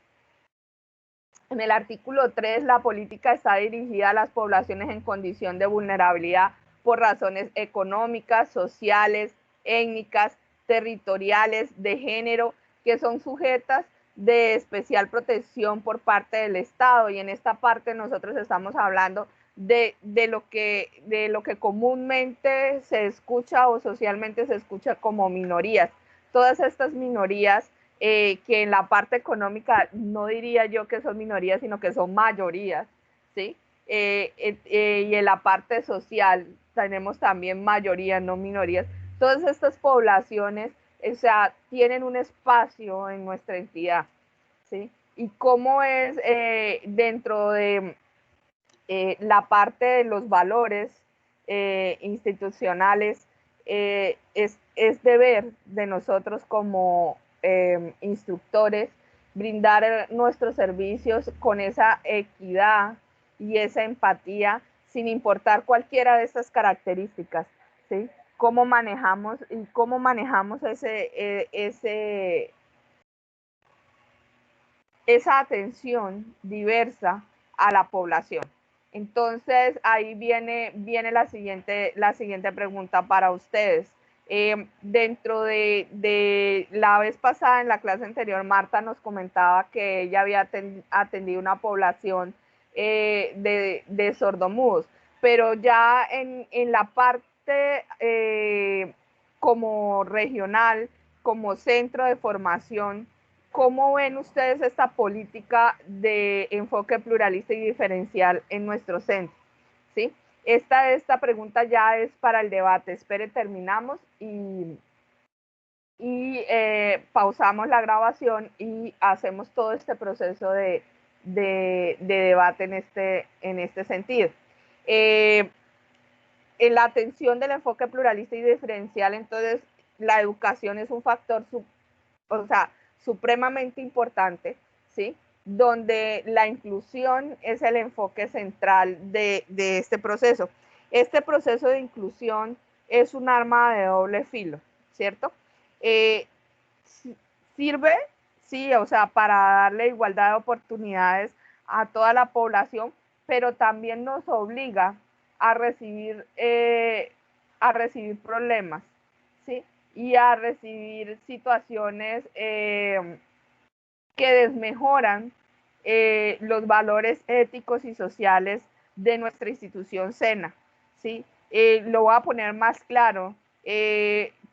En el artículo 3, la política está dirigida a las poblaciones en condición de vulnerabilidad por razones económicas, sociales, étnicas, territoriales, de género, que son sujetas de especial protección por parte del Estado. Y en esta parte nosotros estamos hablando de lo que comúnmente se escucha o socialmente se escucha como minorías. Todas estas minorías que en la parte económica no diría yo que son minorías, sino que son mayorías, ¿sí? Y en la parte social tenemos también mayorías, no minorías. Todas estas poblaciones, o sea, tienen un espacio en nuestra entidad, ¿sí? Y cómo es dentro de la parte de los valores institucionales, es deber de nosotros como instructores brindar nuestros servicios con esa equidad y esa empatía, sin importar cualquiera de estas características, ¿sí? Cómo manejamos esa atención diversa a la población. Entonces, ahí viene la siguiente pregunta para ustedes. Dentro de la vez pasada, en la clase anterior, Marta nos comentaba que ella había atendido una población de sordomudos, pero ya en la parte como regional, como centro de formación, ¿cómo ven ustedes esta política de enfoque pluralista y diferencial en nuestro centro? ¿Sí? Esta pregunta ya es para el debate. Espere, terminamos y pausamos la grabación y hacemos todo este proceso de debate en este sentido. En la atención del enfoque pluralista y diferencial, entonces, la educación es un factor supremamente importante, ¿sí? Donde la inclusión es el enfoque central de este proceso. Este proceso de inclusión es un arma de doble filo, ¿cierto? Sirve, sí, o sea, para darle igualdad de oportunidades a toda la población, pero también nos obliga a recibir problemas, ¿sí? Y a recibir situaciones que desmejoran los valores éticos y sociales de nuestra institución SENA, ¿sí? Lo voy a poner más claro.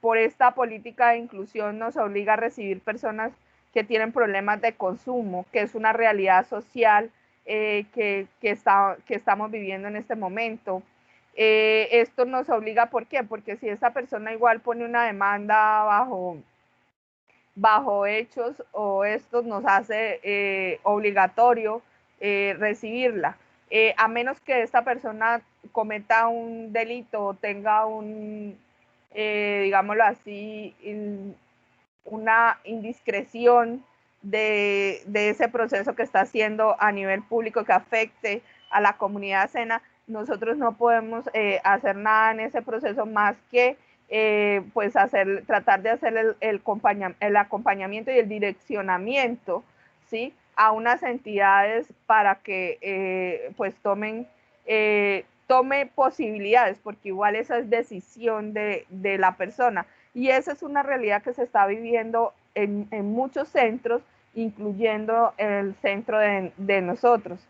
Por esta política de inclusión nos obliga a recibir personas que tienen problemas de consumo, que es una realidad social que estamos viviendo en este momento. Esto nos obliga, ¿por qué? Porque si esa persona igual pone una demanda bajo hechos o esto nos hace obligatorio recibirla. A menos que esta persona cometa un delito o tenga digámoslo así, una indiscreción de ese proceso que está haciendo a nivel público que afecte a la comunidad SENA, nosotros no podemos hacer nada en ese proceso más que pues tratar de hacer el acompañamiento y el direccionamiento, ¿sí? A unas entidades para que pues tome posibilidades, porque igual esa es decisión de la persona. Y esa es una realidad que se está viviendo en muchos centros, incluyendo el centro de nosotros,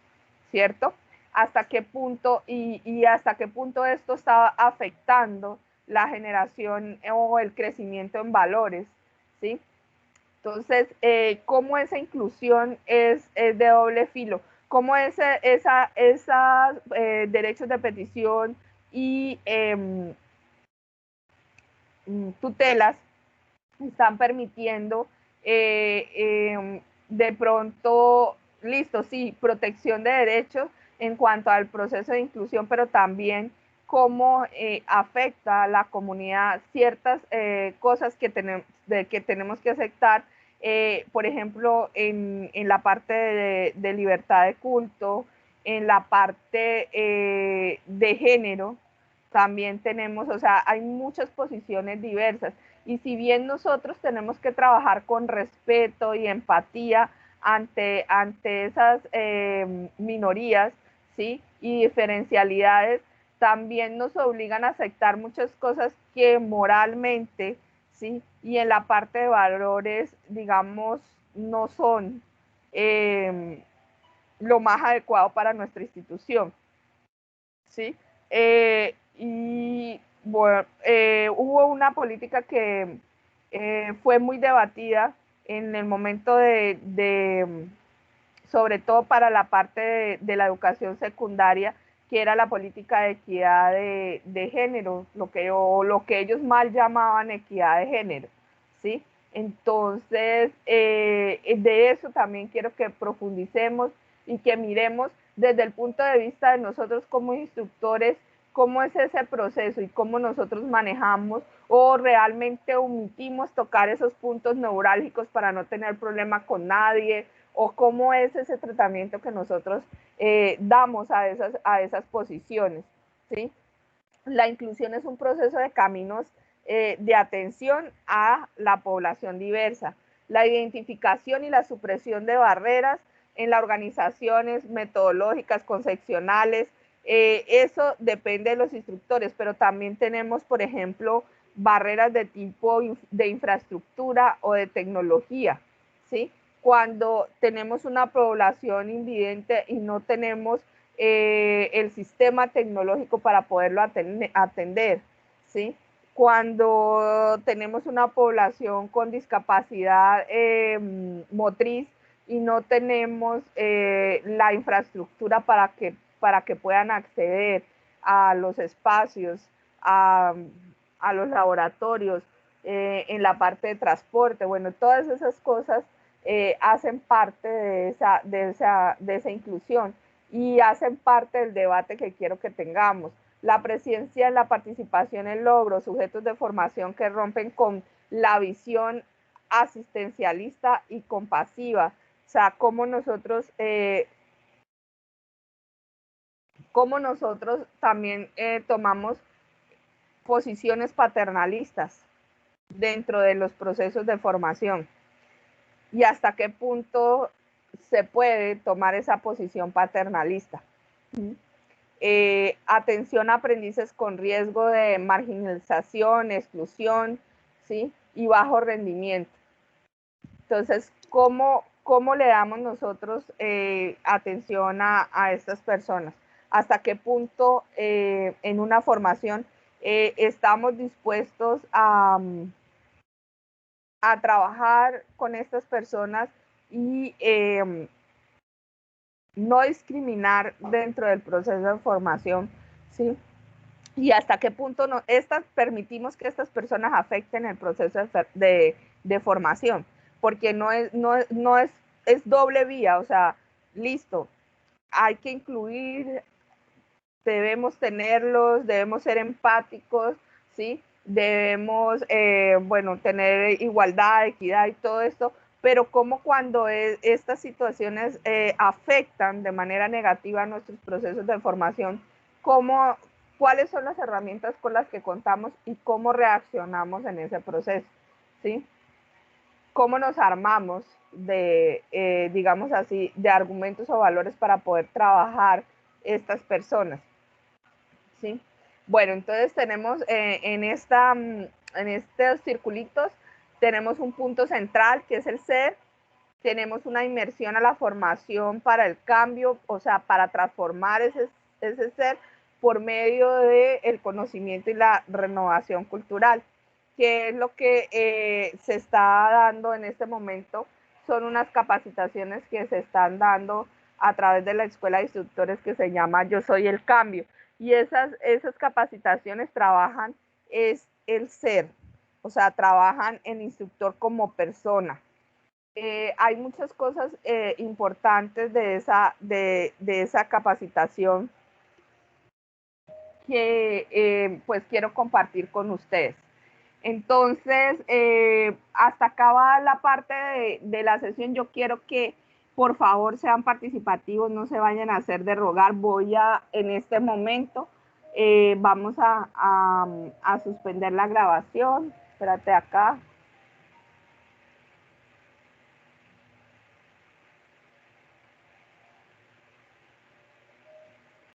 ¿cierto? ¿Hasta qué punto y hasta qué punto esto está afectando la generación o el crecimiento en valores, ¿sí? Entonces, ¿cómo esa inclusión es de doble filo? ¿Cómo esos derechos de petición y tutelas están permitiendo de pronto, listo, sí, protección de derechos en cuanto al proceso de inclusión, pero también cómo afecta a la comunidad ciertas cosas que tenemos que aceptar, por ejemplo, en la parte de libertad de culto, en la parte de género, también tenemos, o sea, hay muchas posiciones diversas. Y si bien nosotros tenemos que trabajar con respeto y empatía ante esas minorías, ¿sí? Y diferencialidades, también nos obligan a aceptar muchas cosas que moralmente, ¿sí? Y en la parte de valores, digamos, no son lo más adecuado para nuestra institución, ¿sí? Y bueno, hubo una política que fue muy debatida en el momento sobre todo para la parte de la educación secundaria, que era la política de equidad de género, lo que ellos mal llamaban equidad de género, ¿sí? Entonces, de eso también quiero que profundicemos y que miremos desde el punto de vista de nosotros como instructores, cómo es ese proceso y cómo nosotros manejamos o realmente omitimos tocar esos puntos neurálgicos para no tener problema con nadie, o cómo es ese tratamiento que nosotros damos a esas posiciones, ¿sí? La inclusión es un proceso de caminos de atención a la población diversa. La identificación y la supresión de barreras en las organizaciones metodológicas, concepcionales, eso depende de los instructores, pero también tenemos, por ejemplo, barreras de tipo de infraestructura o de tecnología, ¿sí? Cuando tenemos una población invidente y no tenemos el sistema tecnológico para poderlo atender, ¿sí? Cuando tenemos una población con discapacidad motriz y no tenemos la infraestructura para que puedan acceder a los espacios, a los laboratorios, en la parte de transporte, bueno, todas esas cosas hacen parte de esa inclusión y hacen parte del debate que quiero que tengamos. La presencia en la participación en logros, sujetos de formación que rompen con la visión asistencialista y compasiva, o sea, cómo nosotros también tomamos posiciones paternalistas dentro de los procesos de formación y hasta qué punto se puede tomar esa posición paternalista. Atención a aprendices con riesgo de marginalización, exclusión, ¿sí? Y bajo rendimiento. Entonces, ¿cómo le damos nosotros atención a estas personas? ¿Hasta qué punto en una formación estamos dispuestos a trabajar con estas personas y no discriminar dentro del proceso de formación, ¿sí? Y hasta qué punto permitimos que estas personas afecten el proceso de formación, porque es doble vía, o sea, listo, hay que incluir, debemos tenerlos, debemos ser empáticos, ¿sí? Debemos, bueno, tener igualdad, equidad y todo esto, pero como cuando estas situaciones afectan de manera negativa nuestros procesos de formación, cuáles son las herramientas con las que contamos y cómo reaccionamos en ese proceso, ¿sí? Cómo nos armamos digamos así, de argumentos o valores para poder trabajar estas personas, ¿sí? Bueno, entonces tenemos en estos circulitos, tenemos un punto central que es el ser, tenemos una inmersión a la formación para el cambio, o sea, para transformar ese ser por medio del conocimiento y la renovación cultural, que es lo que se está dando en este momento. Son unas capacitaciones que se están dando a través de la Escuela de Instructores que se llama Yo Soy el Cambio. Y esas capacitaciones trabajan es el ser, o sea, trabajan el instructor como persona. Hay muchas cosas importantes de esa capacitación que pues quiero compartir con ustedes. Entonces, hasta acá va la parte de la sesión. Yo quiero que por favor sean participativos, no se vayan a hacer de rogar. En este momento, vamos a suspender la grabación. Espérate acá.